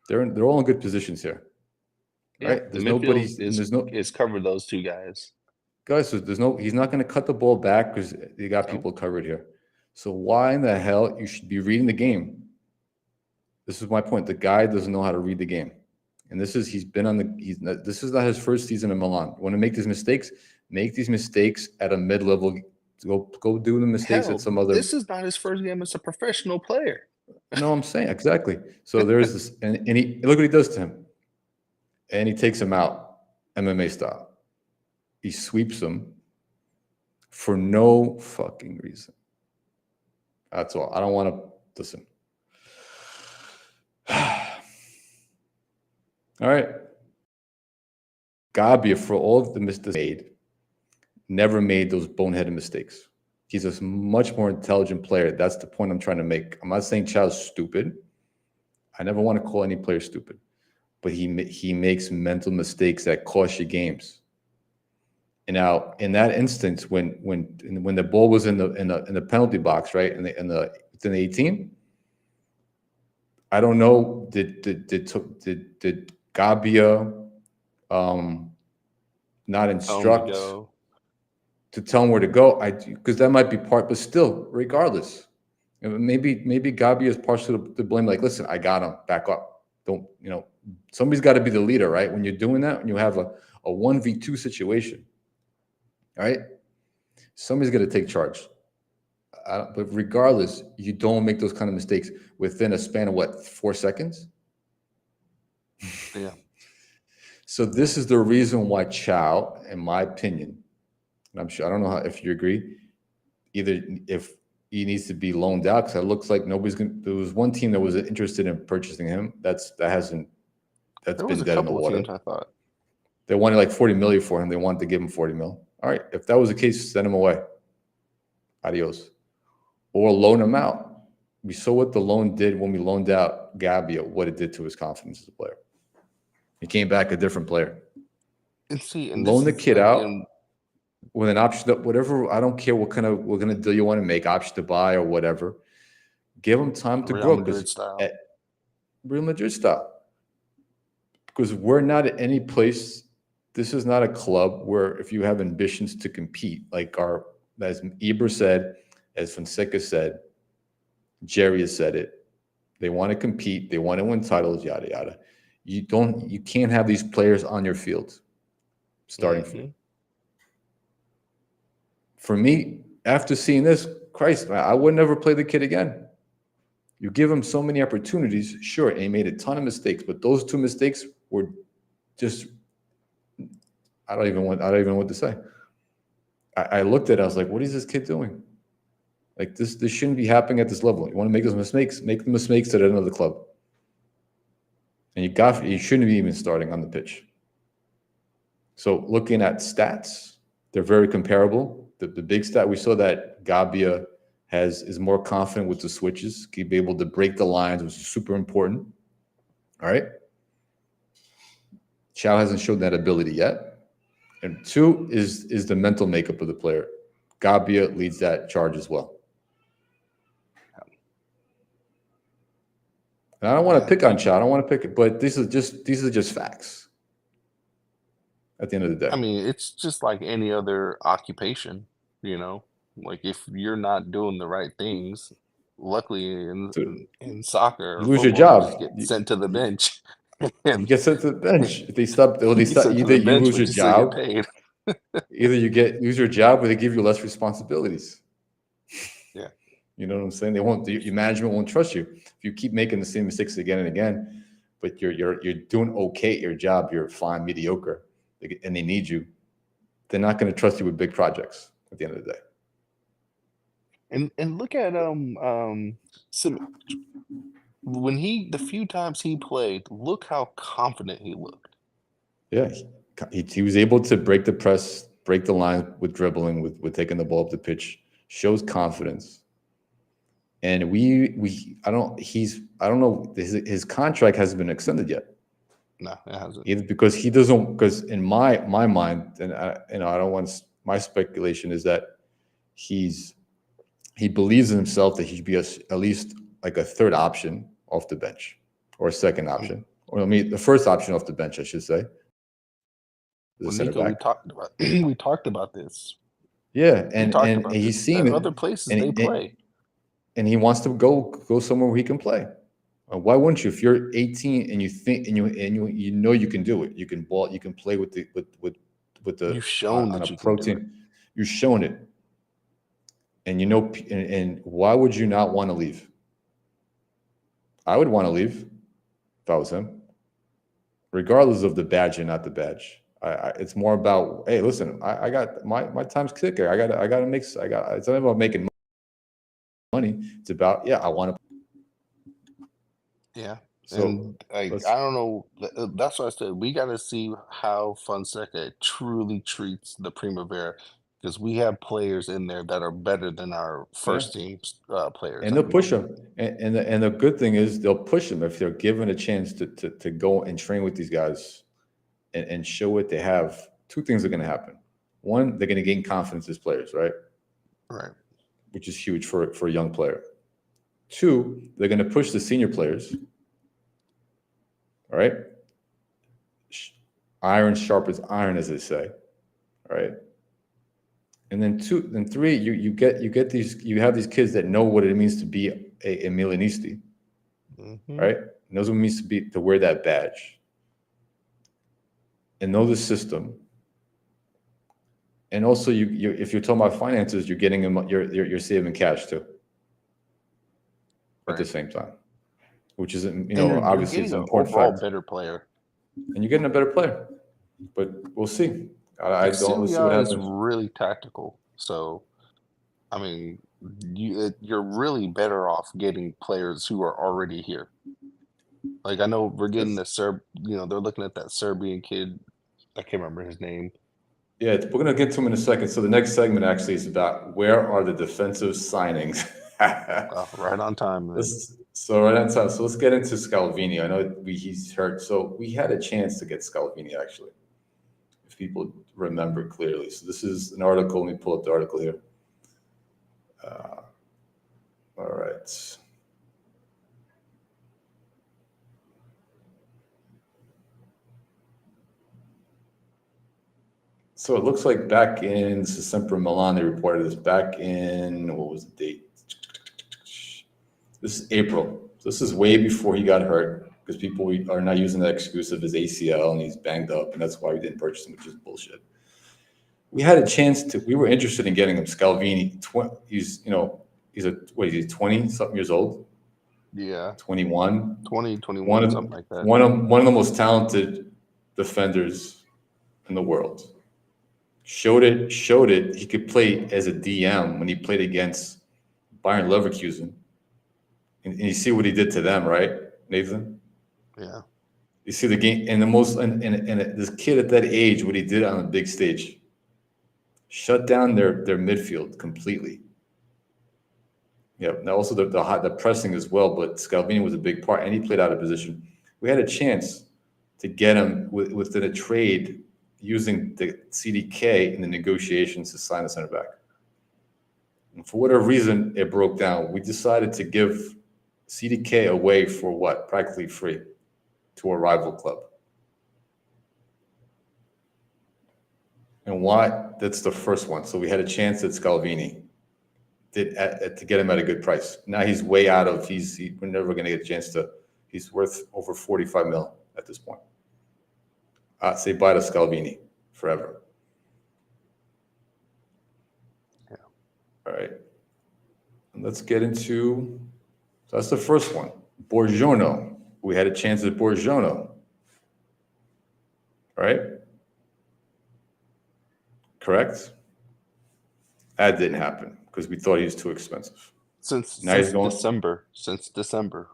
They're all in good positions here, right? There's nobody. It's covered those two guys. Guys, so he's not going to cut the ball back because you got people covered here. So why in the hell you should be reading the game? This is my point. The guy doesn't know how to read the game, and this is this is not his first season in Milan. You want to make these mistakes? Make these mistakes at a mid-level Go do the mistakes Hell, that some other. this is not his first game as a professional player. No, I'm saying exactly. So there's this, and he look what he does to him, and he takes him out, MMA style. He sweeps him for no fucking reason. That's all. I don't want to listen. All right. Gabbia, for all of the mistakes made, never made those boneheaded mistakes. He's a much more intelligent player. That's the point I'm trying to make. I'm not saying Thiaw's stupid. I never want to call any player stupid, but he makes mental mistakes that cost you games. And now, in that instance, when the ball was in the penalty box, right, within the 18, I don't know, did Gabbia not instruct to tell him where to go? Because that might be part, but still, regardless, maybe Gabbia is partially to blame. Like, listen, I got him. Back up. Don't, somebody's got to be the leader, right? When you're doing that, when you have a 1v2 situation, right? Somebody's got to take charge. But regardless, you don't make those kind of mistakes within a span of 4 seconds? Yeah. So this is the reason why Thiaw, in my opinion, and I'm sure, I don't know if you agree, either if he needs to be loaned out, because it looks like nobody's going. There was one team that was interested in purchasing him. That's been dead in the water. Teams, I thought. They wanted like 40 million for him. They wanted to give him 40 mil. All right, if that was the case, send him away. Adios. Or loan him out. We saw what the loan did when we loaned out Gabbia, what it did to his confidence as a player. He came back a different player. And loan the kid out with an option that whatever, I don't care what kind of deal you want to make, option to buy or whatever. Give him time to grow. Real Madrid style. Because we're not at any place. This is not a club where if you have ambitions to compete, like as Ibra said, as Fonseca said, Jerry has said it. They want to compete. They want to win titles, yada, yada. You can't have these players on your field starting field. For me, after seeing this, Christ, I would never play the kid again. You give him so many opportunities, sure, and he made a ton of mistakes, but those 2 mistakes were just, I don't even know what to say. I looked at it, I was like, what is this kid doing? Like this shouldn't be happening at this level. You want to make those mistakes, make the mistakes at another club. And you shouldn't be even starting on the pitch. So looking at stats, they're very comparable. The big stat, we saw that Gabbia is more confident with the switches, can be able to break the lines, which is super important. All right. Thiaw hasn't shown that ability yet. And 2 is the mental makeup of the player. Gabbia leads that charge as well. And I don't want to pick on Thiaw. I don't want to pick it, but these are just facts. At the end of the day, I mean, it's just like any other occupation, Like if you're not doing the right things, luckily in soccer, you lose your football, job. you get sent to the bench. You get sent to the bench. If they stop, either you lose your job, either you lose your job, or they give you less responsibilities. Yeah. You know what I'm saying? Your management won't trust you if you keep making the same mistakes again and again. But you're doing okay at your job. You're fine, mediocre, and they need you. They're not going to trust you with big projects at the end of the day. And look at when the few times he played, look how confident he looked. Yeah, he was able to break the press, break the line with dribbling, with taking the ball up the pitch. Shows confidence. And I don't know, his contract hasn't been extended yet. No, it hasn't. Either because in my mind, and I don't want, my speculation is that he believes in himself that he should be at least like a 3rd option off the bench, or a 2nd option, or the 1st option off the bench, I should say. Well, Nicko, we talked about this. Yeah, and he's seen it. Other places they play. And he wants to go somewhere where he can play. Why wouldn't you? If you're 18 and you think and you know you can do it, you can play with the You've shown that you protein. can do it. You've shown it. And and why would you not want to leave? I would want to leave if I was him, regardless of the badge and not the badge. It's more about, hey, listen, I got my time's ticking. I got to make. It's not about making money. It's about, I want to. Yeah. So And I don't know. That's what I said. We got to see how Fonseca truly treats the Primavera, because we have players in there that are better than our first team players. And they'll push them. And the good thing is they'll push them if they're given a chance to go and train with these guys and show what they have. Two things are going to happen. One, they're going to gain confidence as players, right? Right. Which is huge for a young player. Two, they're going to push the senior players. All right. Iron sharpens iron, as they say. All right. And then three, you have these kids that know what it means to be a Milanisti. Mm-hmm. Right? Knows what it means to wear that badge. And know the system. And also you if you're talking about finances, you're getting them, you're saving cash too. At the same time. Which is, obviously it's an important fact. Better player. And you're getting a better player. But we'll see. I don't see what happens. Is really tactical. So, I mean, you're really better off getting players who are already here. Like, I know we're getting they're looking at that Serbian kid. I can't remember his name. Yeah, we're going to get to him in a second. So the next segment actually is about where are the defensive signings. Right on time. So right on time. So let's get into Scalvini. I know he's hurt. So we had a chance to get Scalvini, actually, if people remember clearly. So this is an article. Let me pull up the article here. All right. So it looks like back in, this is sempre Milan, they reported this back in, what was the date? This is April. So this is way before he got hurt, because people are not using that excuse of his ACL and he's banged up, and that's why we didn't purchase him, which is bullshit. We had a chance we were interested in getting him. Scalvini, he's 20-something years old? Yeah. 21? 21, something like that. One of the most talented defenders in the world. Showed it. He could play as a DM when he played against Bayern Leverkusen. And you see what he did to them, right, Nathan? Yeah. You see the game, and this kid at that age, what he did on the big stage, shut down their midfield completely. Yeah. Now also the pressing as well, but Scalvini was a big part, and he played out of position. We had a chance to get him within a trade using the CDK in the negotiations to sign a center back. And for whatever reason, it broke down. We decided to give CDK away for what? Practically free to a rival club. And why? That's the first one. So we had a chance at Scalvini to get him at a good price. Now he's way out of, we're never going to get a chance he's worth over 45 mil at this point. Say bye to Scalvini forever. Yeah. All right. And let's get into, so that's the first one. Borgiorno. We had a chance at Borgiorno. All right. Correct? That didn't happen because we thought he was too expensive. Since December,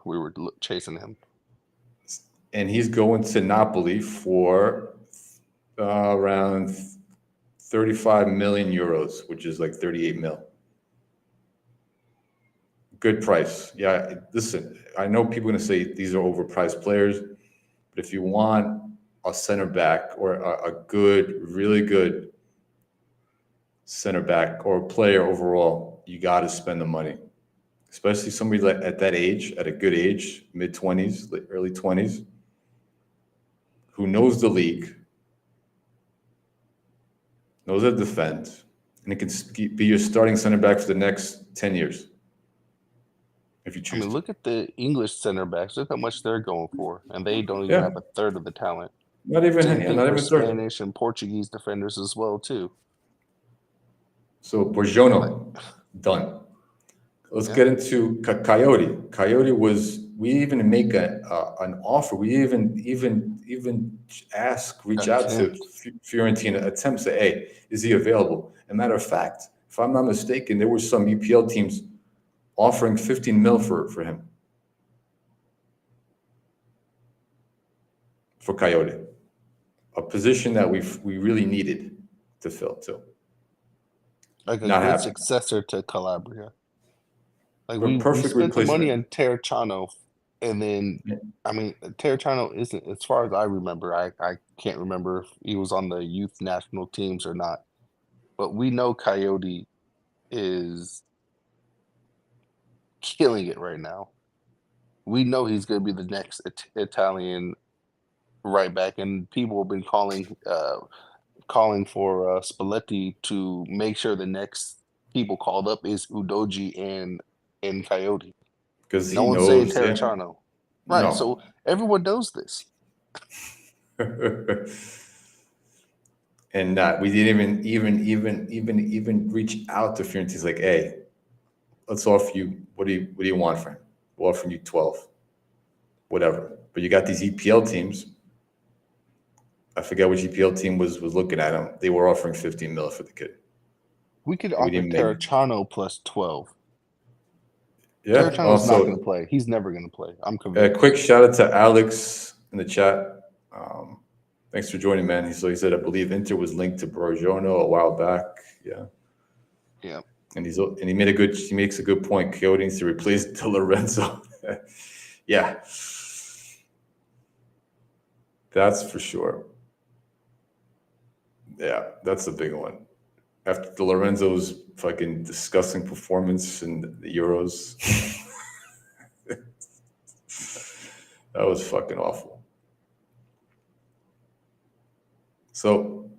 we were chasing him. And he's going to Napoli for around 35 million euros, which is like 38 mil. Good price. Yeah, listen, I know people are going to say these are overpriced players, but if you want a center back or a good, really good center back or a player overall, you got to spend the money. Especially somebody like at that age, at a good age, mid-20s, early 20s, who knows the league, knows how to defend, and it can be your starting center back for the next 10 years. If you choose. Look at the English center backs. Look how much they're going for, and they don't even have a third of the talent. Not even Spanish and Portuguese defenders as well too. So Borgiorno, Done. Let's get into Coyote. Coyote was, we even make an offer. We even reach out to Fiorentina, attempt to say, hey, is he available? As a matter of fact, if I'm not mistaken, there were some EPL teams offering 15 mil for him, for Coyote, a position that we really needed to fill too. Like a good successor to Calabria. Like we spent the money on Terracciano, and then I mean Terracciano isn't, as far as I remember, I can't remember if he was on the youth national teams or not, but we know Coyote is killing it right now. We know he's going to be the next Italian right back, and people have been calling for Spalletti to make sure the next people called up is Udogie and Coyote. Because no one's saying Terracciano. Right, no. So everyone knows this. And we didn't even reach out to Fiorentina. Like, hey, let's offer you, what do you want for him? We're offering you 12, whatever. But you got these EPL teams. I forget which EPL team was looking at him. They were offering 15 mil for the kid. We could offer Terracciano plus 12. Yeah, Terracciano's not going to play. He's never going to play. I'm convinced. Quick shout out to Alex in the chat. Thanks for joining, man. So he said, I believe Inter was linked to Borgiorno a while back. Yeah. Yeah. And he makes a good point. Coyote needs to replace Di Lorenzo. Yeah. That's for sure. Yeah, that's a big one. After Di Lorenzo's fucking disgusting performance in the Euros. That was fucking awful. So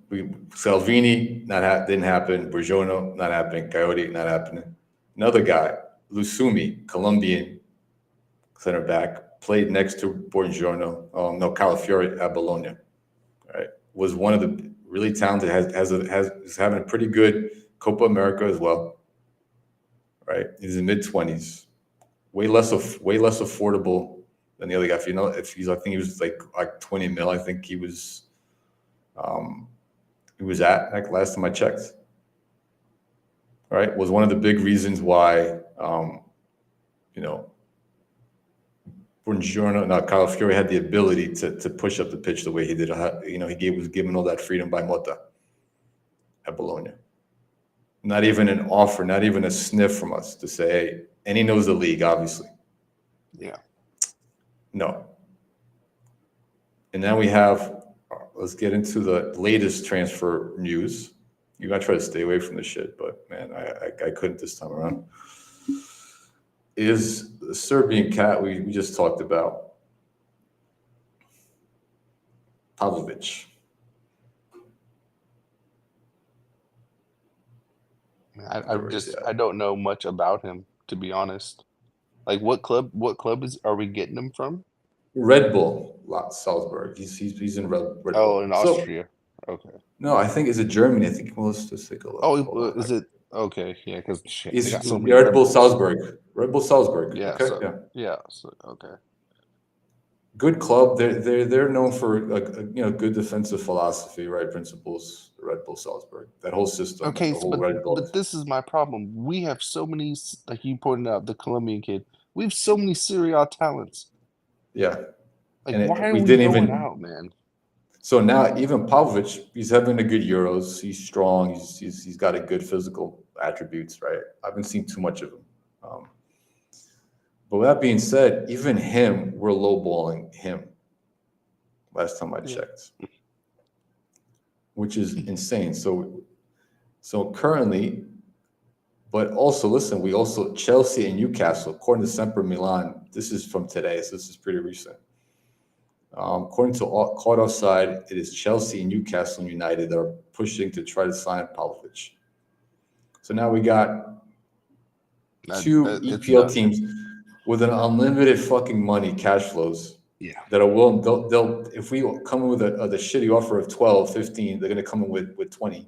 Salvini, didn't happen. Borgiorno, not happening. Coyote, not happening. Another guy, Lusumi, Colombian center back, played next to Borgiorno. Calafiore at Bologna. Right, was one of the really talented. Is having a pretty good Copa America as well. Right, he's in mid-20s, way less affordable than the other guy. I think he was like 20 mil. I think he was. He was at, like, last time I checked. Right, was one of the big reasons why, Calafiore had the ability to push up the pitch the way he did. He was given all that freedom by Motta at Bologna. Not even an offer, not even a sniff from us to say, hey, and he knows the league, obviously. Yeah. No. And now we have, let's get into the latest transfer news. You gotta try to stay away from this shit, but man, I couldn't this time around. Is the Serbian cat we just talked about, Pavlovic. I don't know much about him, to be honest. Like, what club are we getting him from? Red Bull Salzburg. He's in Red Bull. Oh, in Austria. Okay. No, I think is it Germany. I think let's just take a look. Oh, is it? Okay, yeah, because he's Red Bull Salzburg. Red Bull Salzburg. Yeah. Okay. So, okay. Good club. They're known for good defensive philosophy, right? Principles. Red Bull Salzburg. That whole system. Okay, but this is my problem. We have so many, like you pointed out, the Colombian kid. We have so many Serie A talents. Yeah. Like, why are we going out, man? So now even Pavlovic, he's having a good Euros. He's strong. He's got a good physical attributes, right? I haven't seen too much of him. But with that being said, even him, we're lowballing him. Last time I checked, which is insane. So currently, but also listen, we also Chelsea and Newcastle, according to Semper Milan. This is from today, so this is pretty recent. According to Caught Offside, it is Chelsea and Newcastle United that are pushing to try to sign Pavlovic. So now we got two EPL teams with an unlimited fucking money, cash flows. Yeah. That are willing. They'll if we come in with the shitty offer of 12, 15, they're going to come in with 20,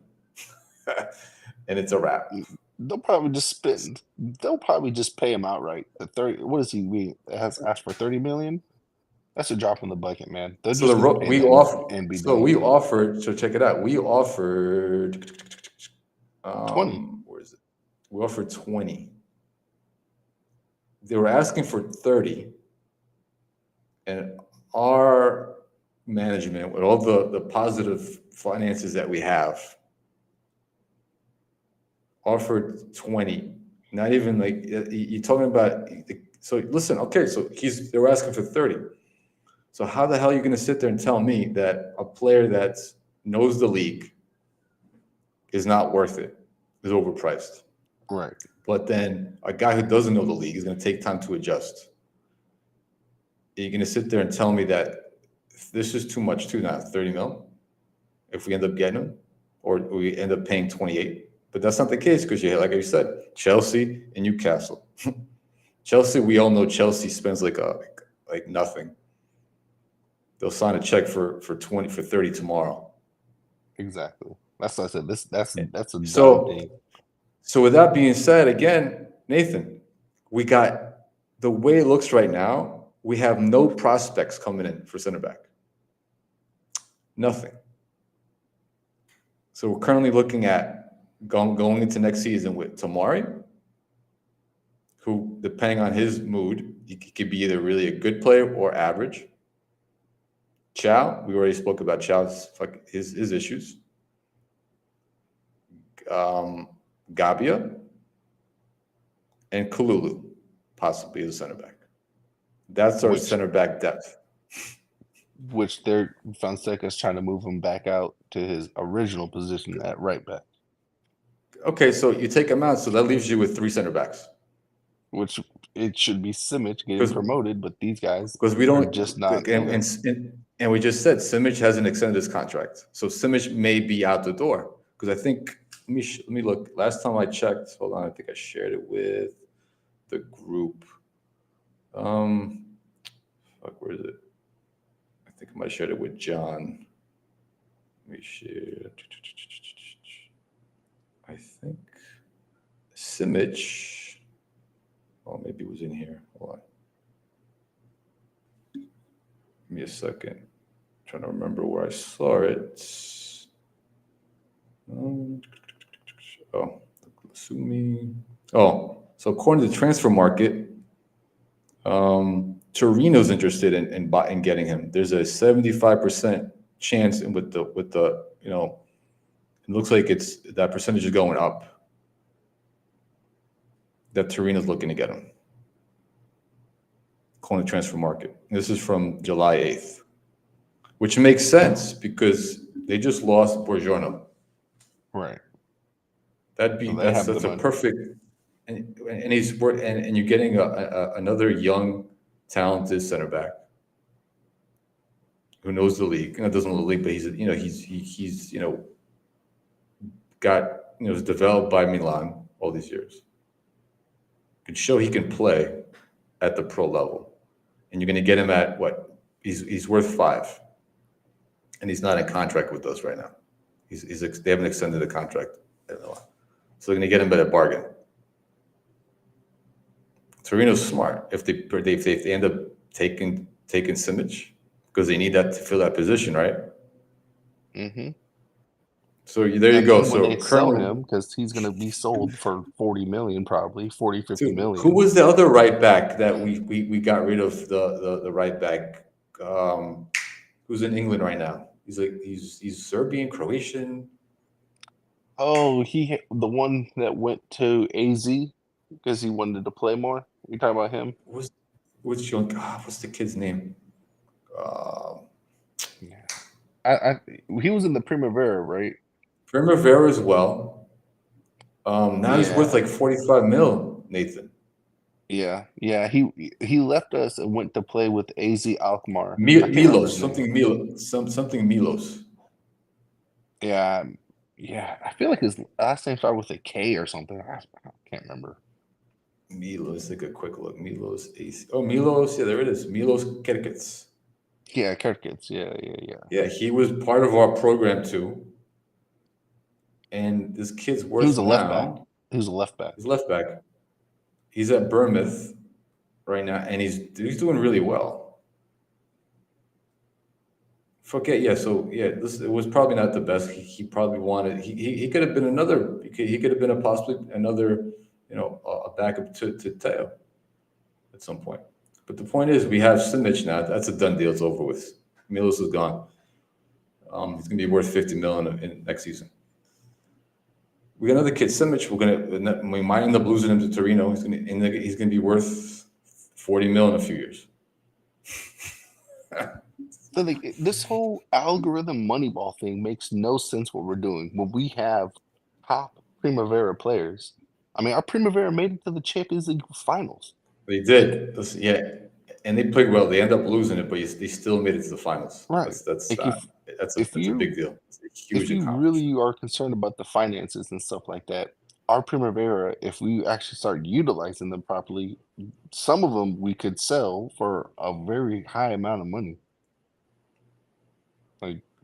and it's a wrap. They'll probably just spend. They'll probably just pay him outright. The 30. What does he? We has asked for 30 million. That's a drop in the bucket, man. They're So just gonna pay them and be done with we it. offered. So check it out. We offered 20. where is it? We offered 20. They were asking for 30, and our management, with all the positive finances that we have, offered 20. Not even like you're talking about. So listen, okay, so they were asking for 30. So how the hell are you going to sit there and tell me that a player that knows the league is not worth it, is overpriced? Right. But then a guy who doesn't know the league is going to take time to adjust. You're going to sit there and tell me that this is too much too now, 30 mil, if we end up getting him, or we end up paying 28. But that's not the case because you, like I said, Chelsea and Newcastle. Chelsea, we all know Chelsea spends like nothing. They'll sign a check for 30 tomorrow. Exactly. That's what I said. That's a So, done thing. So with that being said, again, Nathan, we got the way it looks right now. We have no prospects coming in for center back. Nothing. So we're currently looking at going into next season with Tamari, who, depending on his mood, he could be either really a good player or average. Thiaw, we already spoke about Thiaw's his issues. Gabbia and Kalulu, possibly as a center back. That's our center back depth. Which Fonseca's trying to move him back out to his original position at right back. Okay, so you take him out, so that leaves you with 3 center backs. Which it should be Simic getting promoted, but these guys we don't are just not. And we just said Simic hasn't extended his contract, so Simic may be out the door because I think. Let me look. Last time I checked, hold on, I think I shared it with the group. Where is it? I think I might have shared it with John. Let me share. I think Simic. Oh, maybe it was in here. Hold on. Give me a second. I'm trying to remember where I saw it. So according to the transfer market, Torino's interested in getting him. There's a 75% chance, and with the it looks like that percentage is going up. That Torino's looking to get him. According to the transfer market, this is from July 8th, which makes sense because they just lost Borgiorno. Right. That's a perfect, and you're getting another young, talented center back who knows the league. Doesn't know the league, but he's was developed by Milan all these years. Could show he can play at the pro level, and you're going to get him at what? He's worth 5, and he's not in contract with us right now. They haven't extended the contract. So they're going to get him at a bargain. Torino's smart. If they end up taking Simic because they need that to fill that position, right? Mm-hmm. So there you go. So they sell him, because he's going to be sold for 40 million, probably 40, 50 million. Who was the other right back that we got rid of? The right back who's in England right now? He's Serbian, Croatian. Oh, the one that went to AZ because he wanted to play more. You talking about him? What's the kid's name? He was in the Primavera, right? Primavera as well. Now he's worth like 45 mil, Nathan. Yeah. He left us and went to play with AZ Alkmaar. Milos. Something Milos. Yeah, I feel like his last name started with a K or something. I can't remember. Milos, take a quick look. Milos AC. Oh, Milos. Yeah, there it is. Milos Kerkets. Yeah, Kerkets. Yeah. Yeah, he was part of our program too. And this kid's worth left back. He's a left back. He's left back. He's at Bournemouth right now, and he's doing really well. It was probably not the best. He probably wanted. He could have been another. He could have been possibly another, a backup to Thiaw at some point. But the point is, we have Simic now. That's a done deal. It's over with. Milos is gone. He's going to be worth 50 million in next season. We got another kid, Simic. We might end up losing him to Torino. He's going to be worth 40 million in a few years. So this whole algorithm Moneyball thing makes no sense what we're doing when we have top Primavera players. I mean, our Primavera made it to the Champions League finals. They did. And they played well. They end up losing it, but they still made it to the finals. Right. That's a big deal. It's a huge if you really are concerned about the finances and stuff like that, our Primavera, if we actually start utilizing them properly, some of them we could sell for a very high amount of money.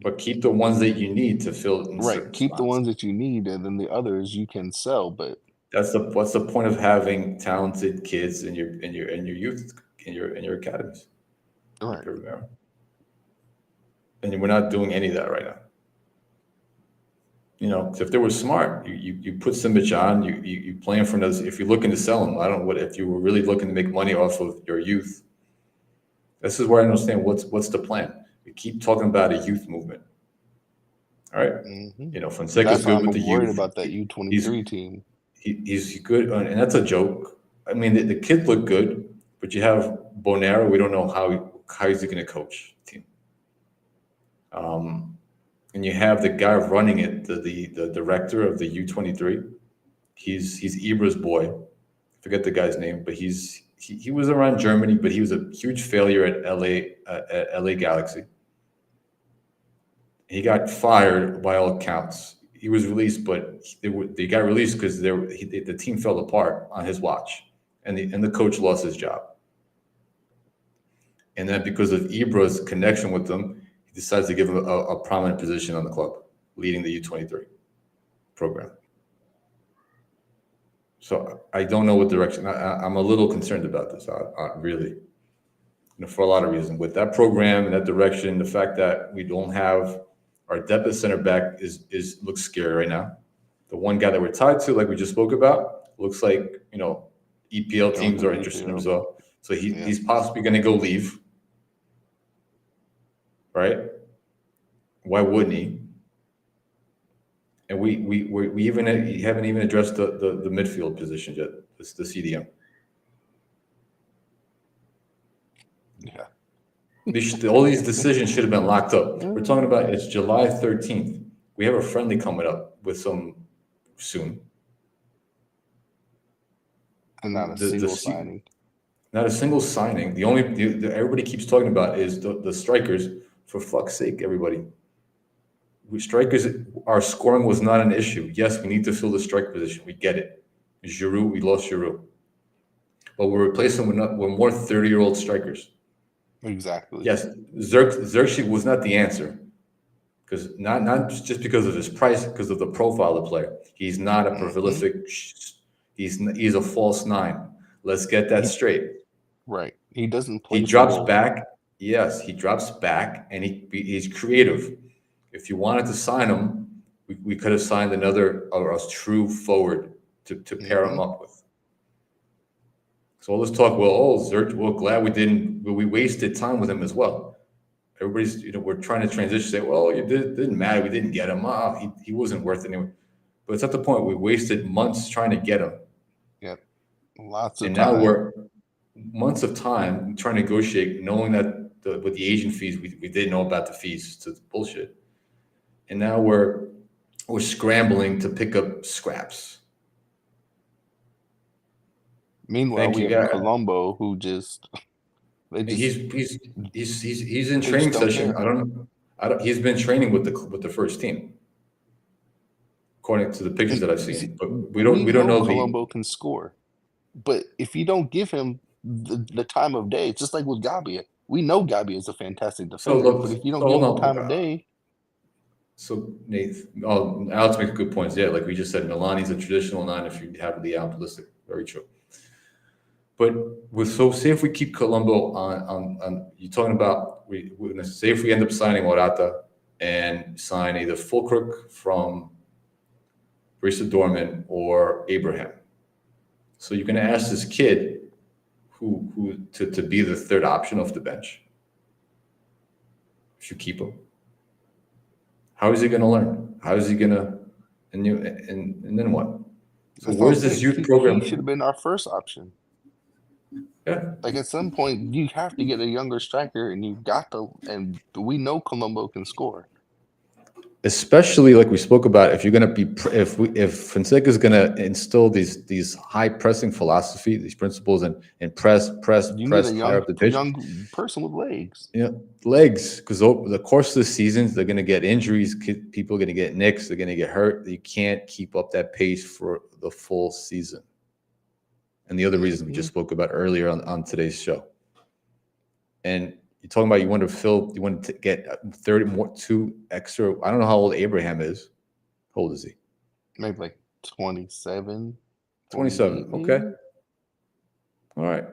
But keep the ones that you need to fill in right. Keep spots. The ones that you need, and then the others you can sell. But what's the point of having talented kids in your youth in your academies? Right. And we're not doing any of that right now. If they were smart, you put Simic on, you plan for those. If you're looking to sell them, I don't know if you were really looking to make money off of your youth. This is where I understand what's the plan. We keep talking about a youth movement. All right. Mm-hmm. Fonseca's good with the youth. I'm worried about that U23 team. He's good, and that's a joke. I mean, the kids look good, but you have Bonero. We don't know how he's going to coach the team. And you have the guy running it, the director of the U23. He's Ibra's boy. I forget the guy's name, but he was around Germany, but he was a huge failure at LA Galaxy. He got fired by all accounts. He was released, but they got released because the team fell apart on his watch, and the coach lost his job. And then because of Ibra's connection with them, he decides to give him a prominent position on the club, leading the U23 program. So I don't know what direction. I'm a little concerned about this. I really, for a lot of reasons. With that program and that direction, the fact that we don't have our depth at center back looks scary right now. The one guy that we're tied to, like we just spoke about, looks like EPL teams are interested in him as well. So he's possibly going to go leave, right? Why wouldn't he? And we haven't even addressed the midfield position yet. It's the CDM. Yeah. All these decisions should have been locked up. We're talking about it's July 13th. We have a friendly coming up with some soon. And not a single signing. Not a single signing. The only everybody keeps talking about is the strikers. For fuck's sake, everybody. Strikers, our scoring was not an issue. Yes, we need to fill the strike position. We get it. Giroud, we lost Giroud. But we're replacing with more 30-year-old strikers. Exactly. Yes, Xerxes was not the answer. Because not just because of his price, because of the profile of the player. He's not a prolific. He's a false nine. Let's get that straight. Right. He doesn't play. He drops back. Yes, he drops back, and he's creative. If you wanted to sign him, we could have signed a true forward to pair him up with. So all this talk, glad we didn't. We wasted time with him as well. Everybody's, we're trying to transition. Say, well, it didn't matter. We didn't get him. He wasn't worth it anyway. But it's at the point we wasted months trying to get him. Yep, lots of and time. And now we're months of time trying to negotiate, knowing that with the agent fees, we didn't know about the fees. So it's bullshit. And now we're scrambling to pick up scraps. Meanwhile, we have Colombo, who just he's in training session. Care. I don't. He's been training with the first team, according to the pictures that I've seen. But we don't know. Colombo can score, but if you don't give him the time of day, it's just like with Gabbia. We know Gabbia is a fantastic defender, but if you don't give him the time of day. So Nate, Alex makes good points. Yeah, like we just said, Milani's a traditional 9 if you have the ballistic. Very true. But say if we keep Colombo on you're talking about we're gonna say if we end up signing Morata and sign either Fulkrug from Borussia Dortmund or Abraham. So you're gonna ask this kid who to be the third option off the bench. If you keep him, how is he gonna learn? How is he gonna and then what? So where's this youth program? He should have been our first option. Yeah. Like at some point, you have to get a younger striker, and and we know Colombo can score. Especially like we spoke about, if you're going to be if Fonseca is going to instill these high pressing philosophy, these principles, and press You press need a higher up the pitch. young person with legs. Yeah, legs, because over the course of the seasons they're going to get injuries. People are going to get nicks. They're going to get hurt. You can't keep up that pace for the full season. And the other reasons we just spoke about earlier on today's show. And you're talking about you want to get 30 more, 2 extra. I don't know how old Abraham is. How old is he? Maybe like 27. 27. Okay. All right.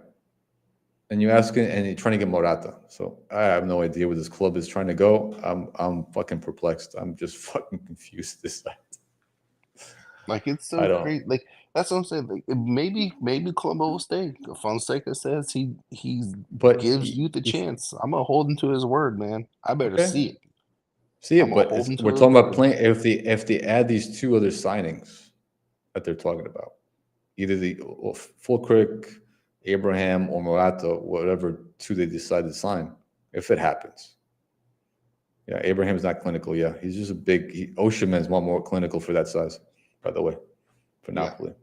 And you're asking, and you're trying to get Morata. So I have no idea where this club is trying to go. I'm fucking perplexed. I'm just fucking confused this side. Like it's so crazy. Like that's what I'm saying. Like maybe Colombo will stay. Fonseca says he gives youth a chance. I'm gonna hold him to his word, man. I better see it. See it, but we're talking about playing. If they add these 2 other signings that they're talking about, either the Fulkrug, Abraham, or Morata, whatever 2 they decide to sign, if it happens. Yeah, Abraham's not clinical. Yeah, he's just a big. Osimhen's more clinical for that size, by the way, for Napoli. Yeah.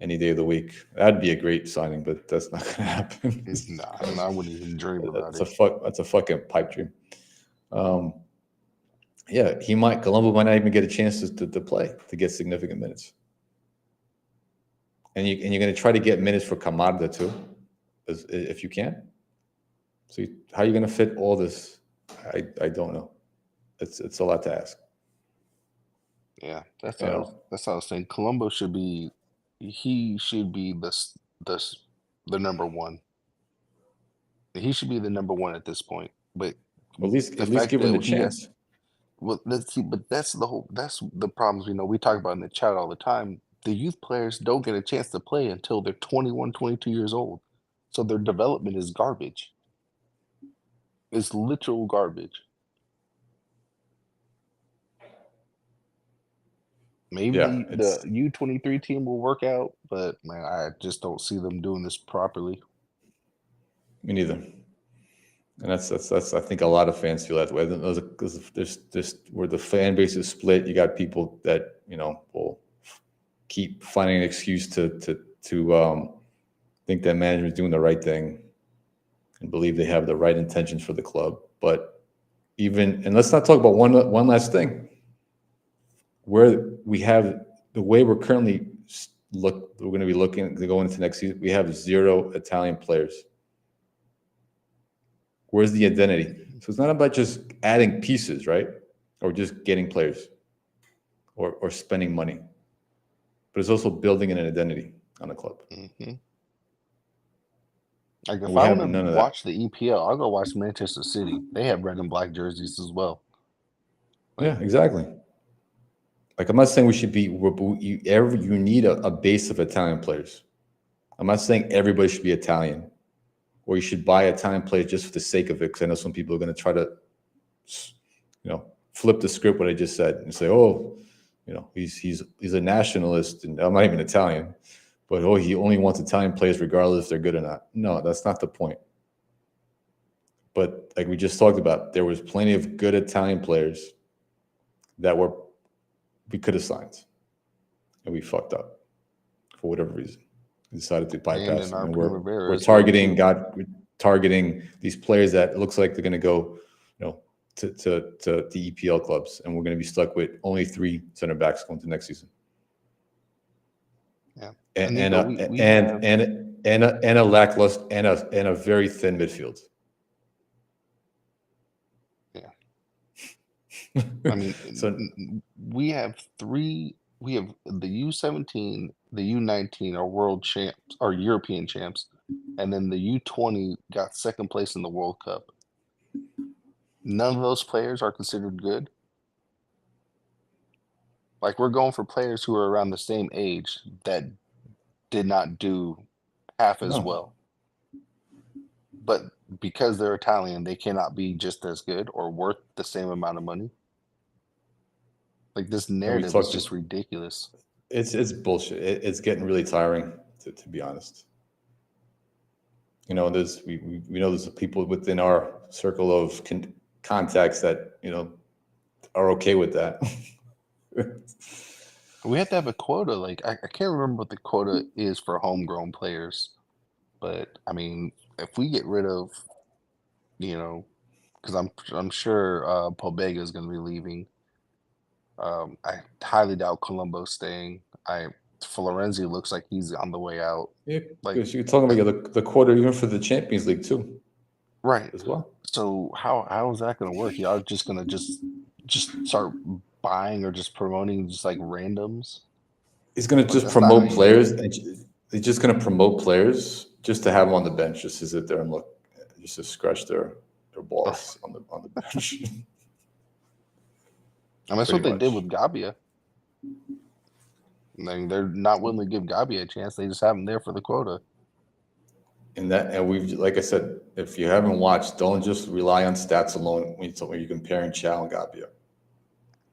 Any day of the week, that'd be a great signing, but that's not going to happen. Nah, I wouldn't even dream about it. That's a fucking pipe dream. Yeah, Colombo might not even get a chance to play, to get significant minutes. And you're going to try to get minutes for Camarda too, if you can. So how are you going to fit all this? I don't know. It's a lot to ask. Yeah, that's what I was saying. Colombo should be the number 1. He should be the number 1 at this point. But at least give him the chance. Well, let's see, but that's the problems we talk about in the chat all the time. The youth players don't get a chance to play until they're 21, 22 years old. So their development is garbage. It's literal garbage. Maybe the U23 team will work out, but man, I just don't see them doing this properly. Me neither. And that's I think a lot of fans feel that way. There's where the fan base is split. You got people that will keep finding an excuse to think that management is doing the right thing and believe they have the right intentions for the club. But and let's not talk about one last thing. Where we have the way we're currently we're going to be looking to go into next season. We have 0 Italian players. Where's the identity? So it's not about just adding pieces, right? Or just getting players or spending money. But it's also building an identity on a club. Mm-hmm. Like if I want to watch the EPL, I'll go watch Manchester City. They have red and black jerseys as well. Yeah, exactly. Like I'm not saying we should be. You need a base of Italian players. I'm not saying everybody should be Italian, or you should buy Italian players just for the sake of it. Because I know some people are going to try to, flip the script what I just said and say, oh, he's a nationalist, and I'm not even Italian, but he only wants Italian players regardless if they're good or not. No, that's not the point. But like we just talked about, there was plenty of good Italian players that we could have signed, and we fucked up for whatever reason. We decided to bypass them. And we're targeting these players that it looks like they're going to go, to the EPL clubs, and we're going to be stuck with only 3 center backs going to next season. Yeah, and a lackluster and a very thin midfield. Yeah. I mean, So we have three. We have the U17, the U19 are world champs, or European champs, and then the U20 got second place in the World Cup. None of those players are considered good. Like, we're going for players who are around the same age that did not do half as no, well. But because they're Italian, they cannot be just as good or worth the same amount of money. Like, this and we narrative is talked. just ridiculous. It's bullshit. It's getting really tiring, to be honest. You know, we know there's people within our circle of contacts that are okay with that. We have to have a quota. Like, I can't remember what the quota is for homegrown players, but I mean, if we get rid of, because I'm sure Pobega is going to be leaving. I highly doubt Colombo's staying. Florenzi looks like he's on the way out. Yeah, Like, because you're talking about the quarter even for the Champions League too, right. as well. So how is that going to work? Y'all just gonna just start buying or just promoting just like randoms? He's going to Like, just that's not how promote you do players, it. and he's just going to promote players just to have them on the bench, just to sit there and look, just to scratch their balls on the bench. I mean, that's Pretty what they did much. with Gabbia. I mean, they're not willing to give Gabbia a chance. They just have him there for the quota. And we've, like I said, if you haven't watched, don't just rely on stats alone when you're comparing Thiaw and Gabbia.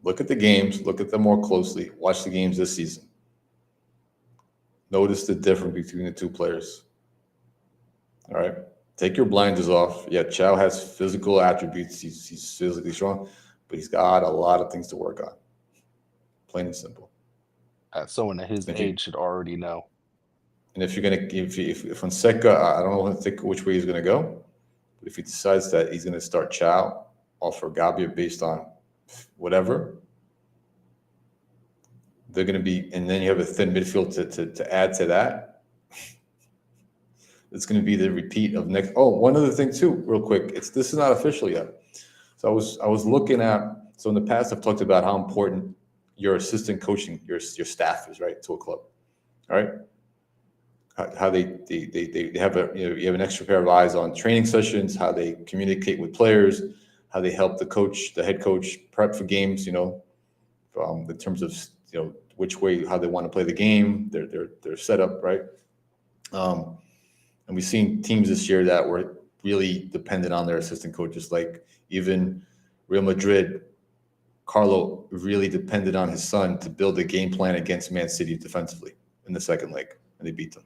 Look at the games, look at them more closely, watch the games this season. Notice the difference between the two players. All right. Take your blinders off. Yeah, Thiaw has physical attributes. He's physically strong, but he's got a lot of things to work on. Plain and simple. Someone at his If you age should already know. and if you're gonna if Fonseca, I don't think which way he's gonna go, but if he decides that he's gonna start Thiaw off for Gabbia based on whatever, they're gonna be, and then you have a thin midfield to add to that. It's going to be the repeat of next. Oh, one other thing too, real quick. This is not official yet. So I was looking at. So in the past, I've talked about how important your assistant coaching, your staff is, right, to a club. All right, how they have you have an extra pair of eyes on training sessions, how they communicate with players, how they help the head coach prep for games. In terms of which way, how they want to play the game, their setup, right. And we've seen teams this year that were really dependent on their assistant coaches, like even Real Madrid. Carlo really depended on his son to build a game plan against Man City defensively in the second leg, and they beat them.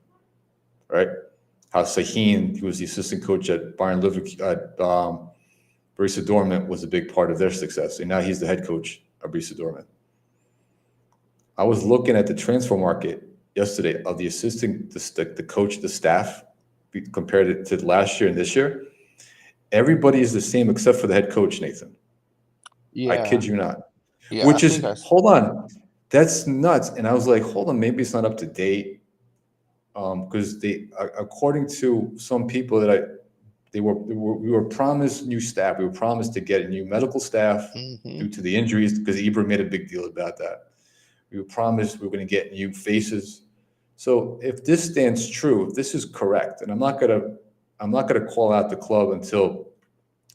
Right? How Sahin, who was the assistant coach at Bayern Leverkusen, at Borussia Dortmund, was a big part of their success, and now he's the head coach of Borussia Dortmund. I was looking at the transfer market yesterday of the assistant, the coach, the staff, compared it to last year and this year. Everybody is the same except for the head coach, Nathan. Yeah. I kid you not. Yeah. Which is, hold on, that's nuts. And I was like, hold on, maybe it's not up to date. Because according to some people we were promised new staff. We were promised to get a new medical staff due to the injuries, because Ibra made a big deal about that. We were promised we were going to get new faces. So if this stands true, if this is correct, and I'm not gonna call out the club until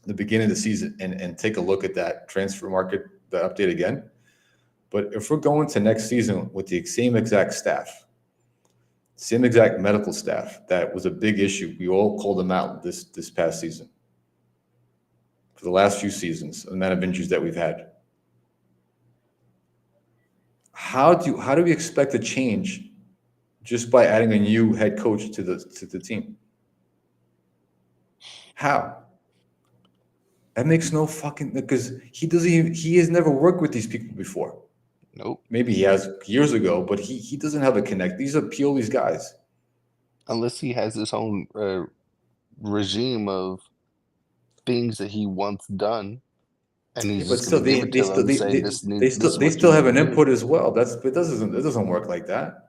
the beginning of the season and take a look at that transfer market, the update again. But if we're going to next season with the same exact staff, same exact medical staff, that was a big issue. We all called them out this past season. For the last few seasons, the amount of injuries that we've had. How do we expect a change just by adding a new head coach to the team? How? That makes no fucking, because he has never worked with these people before. Nope. Maybe he has years ago, but he doesn't have a connect. These are Pioli's guys. Unless he has his own regime of things that he wants done, and he's But just still, going to give it to them and say, they still have an input as well. It doesn't work like that.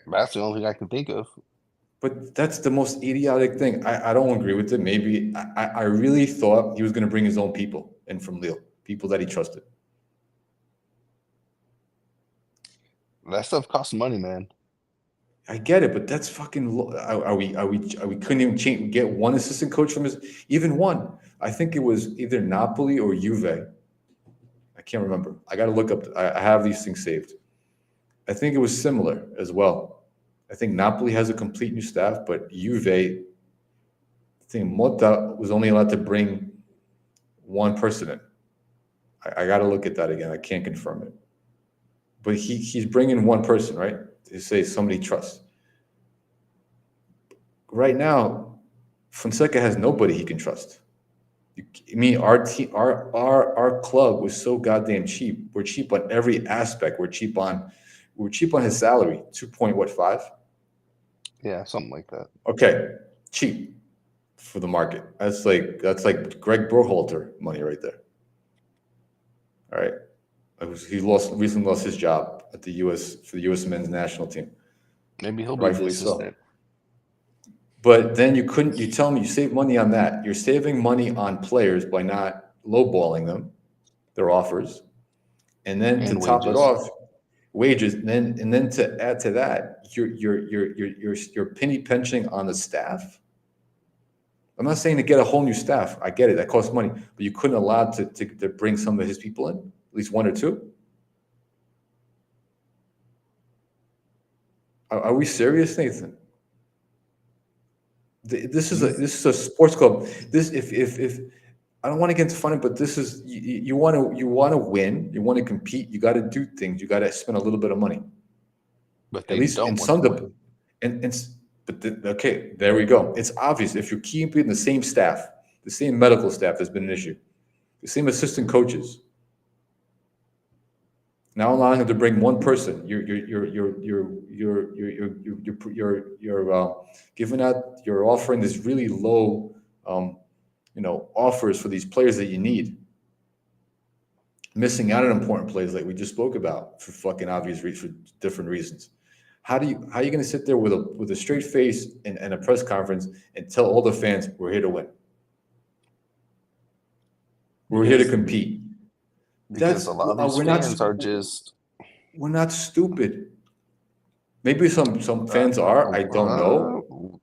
That's the only thing I can think of. But that's the most idiotic thing. I don't agree with it. Maybe I really thought he was going to bring his own people in from Lille. people that he trusted. That stuff costs money, man. I get it, but that's fucking. Are we couldn't even get one assistant coach from even one. I think it was either Napoli or Juve. I can't remember. I got to look up. I have these things saved. I think it was similar as well. I think Napoli has a complete new staff, but Juve, I think Motta was only allowed to bring one person in. I got to look at that again. I can't confirm it. But he's bringing one person, right? To say somebody trusts. Right now, Fonseca has nobody he can trust. I mean, our club was so goddamn cheap. We're cheap on every aspect. We're cheap on his salary, 2.5. Yeah, something like that. Okay, cheap for the market. That's like Greg Berhalter money right there. All right, he recently lost his job at the U.S. men's national team. Maybe he'll be the assistant. But then you tell me you save money on that. You're saving money on players by not lowballing them, their offers, and then to top it off, wages. And then to add to that, you're penny pinching on the staff. I'm not saying to get a whole new staff. I get it. That costs money, but you couldn't allow to bring some of his people in, at least one or two. Are we serious, Nathan? This is a sports club. This if I don't want to get into funny, but this is you want to win, you want to compete, you got to do things, you got to spend a little bit of money. But at least in some okay, there we go. It's obvious if you're keeping the same staff, the same medical staff, there's been an issue, the same assistant coaches. Now allowing him to bring one person, you're giving out, you're offering this really low, offers for these players that you need. Missing out on important players like we just spoke about for fucking obvious for different reasons. How are you going to sit there with a straight face and a press conference and tell all the fans we're here to win, we're here to compete? Because a lot of these fans are just... We're not stupid. Maybe some fans are. I don't know.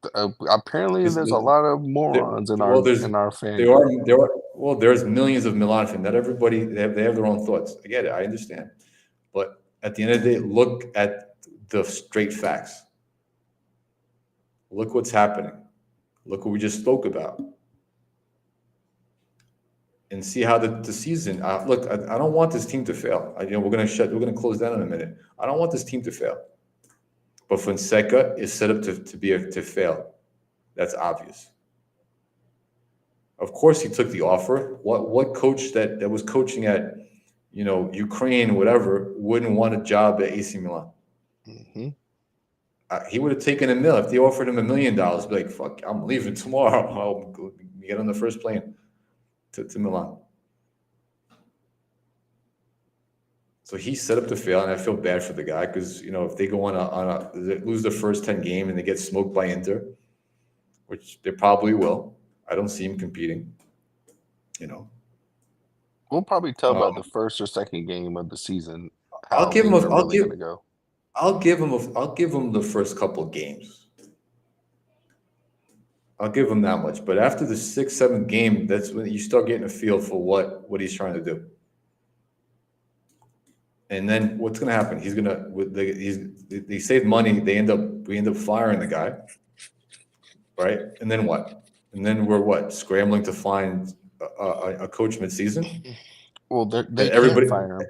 Apparently, there's a lot of morons in our fan. There are. Well, there's millions of Milan fans. Not everybody. They have their own thoughts. I get it. I understand. But at the end of the day, look at the straight facts. Look what's happening. Look what we just spoke about. And see how the season. Look, I don't want this team to fail. We're going to close down in a minute. I don't want this team to fail. But Fonseca is set up to fail. That's obvious. Of course, he took the offer. What coach that was coaching at, Ukraine, whatever, wouldn't want a job at AC Milan? Mm-hmm. He would have taken $1 million if they offered him $1 million. Be like, fuck, I'm leaving tomorrow. I'll get on the first plane to Milan. So he's set up to fail, and I feel bad for the guy because if they go they lose the first 10 games and they get smoked by Inter, which they probably will. I don't see him competing. We'll probably tell by the first or second game of the season. I'll give him the first couple of games. I'll give him that much. But after the 6th, 7th game, that's when you start getting a feel for what he's trying to do. And then what's going to happen? They save money. We end up firing the guy, right? And then what? And then we're scrambling to find a coach mid-season. Well, they can't fire him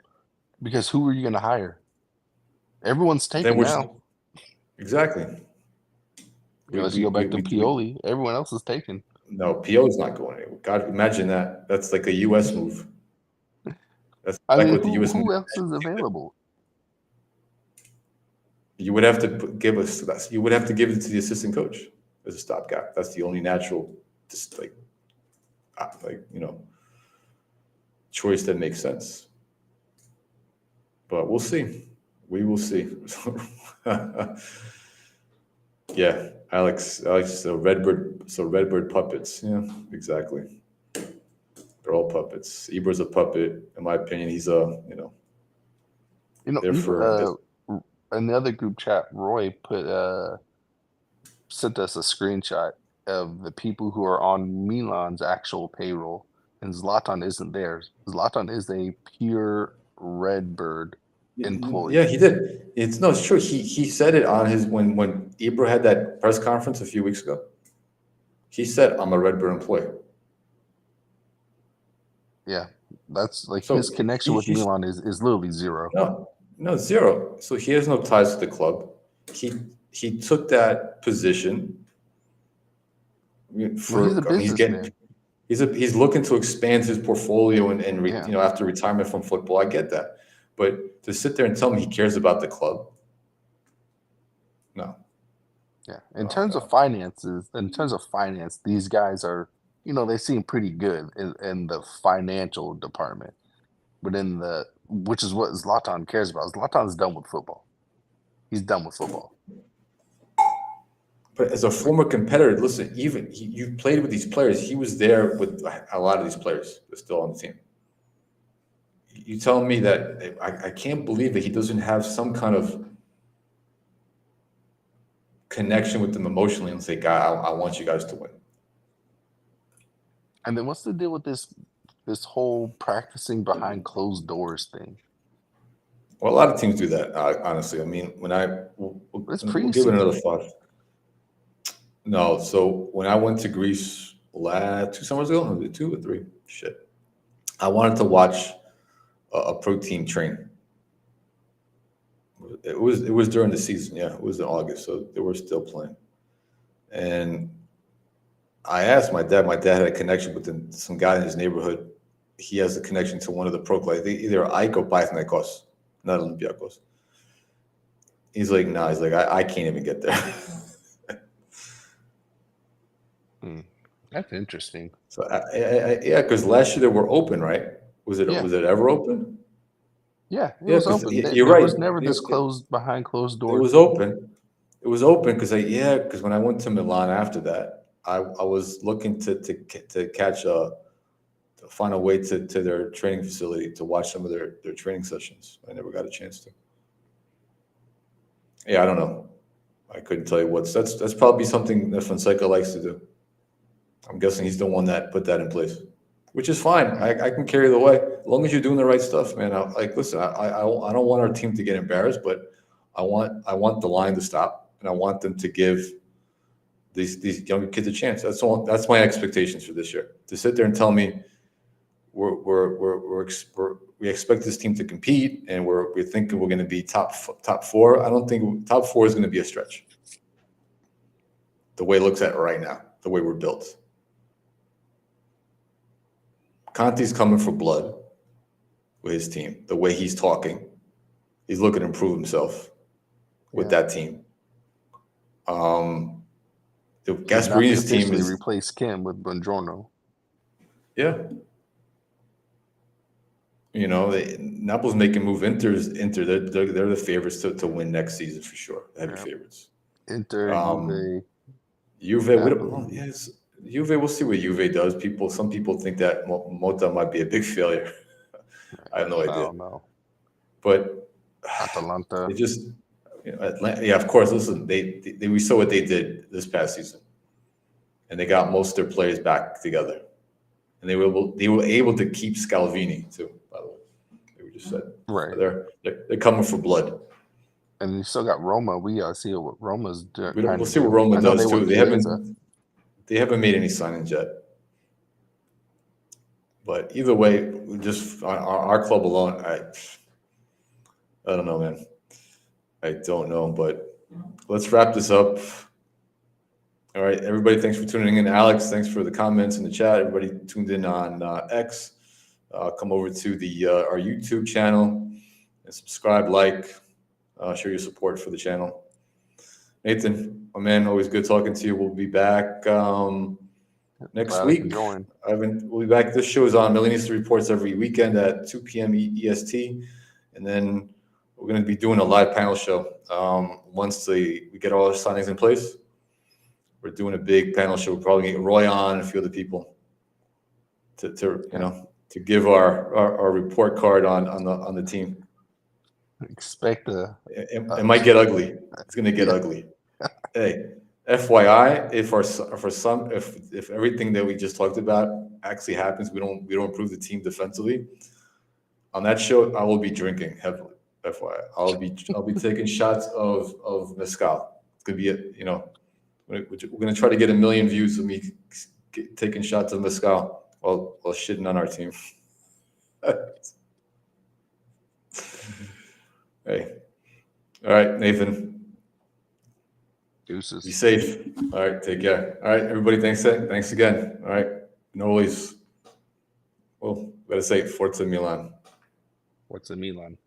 because who are you going to hire? Everyone's taken now. Exactly. Unless you go back to Pioli, everyone else is taken. No, Pioli's not going anywhere. God, imagine that. That's like a U.S. move. That's what the U.S. Who else is available? You would have to give it to the assistant coach as a stopgap. That's the only natural, choice that makes sense. But we'll see. We will see. Yeah, Alex, so Redbird puppets. Yeah, exactly. They're all puppets. Ibra's a puppet, in my opinion. He's there for. In the other group chat, Roy sent us a screenshot of the people who are on Milan's actual payroll, and Zlatan isn't there. Zlatan is a pure Redbird employee. Yeah, he did. It's true. He said it on his when Ibra had that press conference a few weeks ago. He said, "I'm a Redbird employee." Yeah, that's like So his connection with Milan is literally zero. No, zero. So he has no ties to the club. He took that position for. He's a businessman. He's looking to expand his portfolio and after retirement from football. I get that, but to sit there and tell me he cares about the club, no. Yeah, in terms of finance, these guys are, they seem pretty good in the financial department, but which is what Zlatan cares about. Zlatan's done with football. He's done with football. But as a former competitor, listen, even you played with these players. He was there with a lot of these players that's still on the team. You telling me that I can't believe that he doesn't have some kind of connection with them emotionally and say, "God, I want you guys to win." And then what's the deal with this whole practicing behind closed doors thing? Well, a lot of teams do that. Honestly, I mean, we'll give it another thought. No, so when I went to Greece 2 summers ago, 2 or 3, shit, I wanted to watch a pro team train. It was during the season, yeah. It was in August, so they were still playing. And I asked my dad. My dad had a connection with some guy in his neighborhood. He has a connection to one of the pro clubs, either Ike or Panathinaikos, not Olympiacos. He's like, nah. He's like, I can't even get there. That's interesting. So yeah, because last year they were open, right? Was it ever open? Yeah, it was open. You're right. It was never disclosed behind closed doors. It was open. It was open because when I went to Milan after that, I was looking to catch to find a way to their training facility to watch some of their training sessions. I never got a chance to. Yeah, I don't know. I couldn't tell you that's probably something that Fonseca likes to do. I'm guessing he's the one that put that in place, which is fine. I can carry the way as long as you're doing the right stuff, man. Listen, I don't want our team to get embarrassed, but I want the line to stop, and I want them to give these younger kids a chance. That's all. That's my expectations for this year. To sit there and tell me we expect this team to compete, and we're thinking we're going to be top 4. I don't think top 4 is going to be a stretch. The way it looks at right now, the way we're built. Conte's coming for blood with his team. The way he's talking, he's looking to improve himself with that team. The Gasparini's team is replace Kim with Buongiorno. Yeah. Napoli's making move. Inter. They're the favorites to win next season for sure. Heavy favorites. Inter, Juve. Yes. Juve, we'll see what Juve does. Some people think that Motta might be a big failure. I have no idea. I don't know. But Atalanta. They just, of course. Listen, we saw what they did this past season, and they got most of their players back together, and they were able to keep Scalvini too. By the way, we just said right. They're coming for blood. And you still got Roma. We gotta see what Roma's doing. We'll see what Roma does too. They haven't made any signings yet. But either way, just our club alone, I don't know, man. I don't know, but let's wrap this up. All right, everybody, thanks for tuning in. Alex, thanks for the comments in the chat. Everybody tuned in on X. Come over to our YouTube channel and subscribe, show your support for the channel. Nathan, my man, always good talking to you. We'll be back next week. We'll be back. This show is on Milanisti Reports every weekend at 2 p.m. EST. And then we're going to be doing a live panel show. Once we get all our signings in place, we're doing a big panel show. We'll probably get Roy on and a few other people to give our report card on the team. Expect It might get ugly. It's going to get ugly. Hey, FYI, if everything that we just talked about actually happens, we don't improve the team defensively. On that show, I will be drinking heavily. FYI, I'll be taking shots of mezcal. It's gonna be we're gonna try to get 1 million views of me taking shots of mezcal while shitting on our team. Hey, all right, Nathan. Deuces. Be safe. All right, take care. All right, everybody. Thanks again. All right, and always, well, gotta say, Forza Milan. What's a Milan?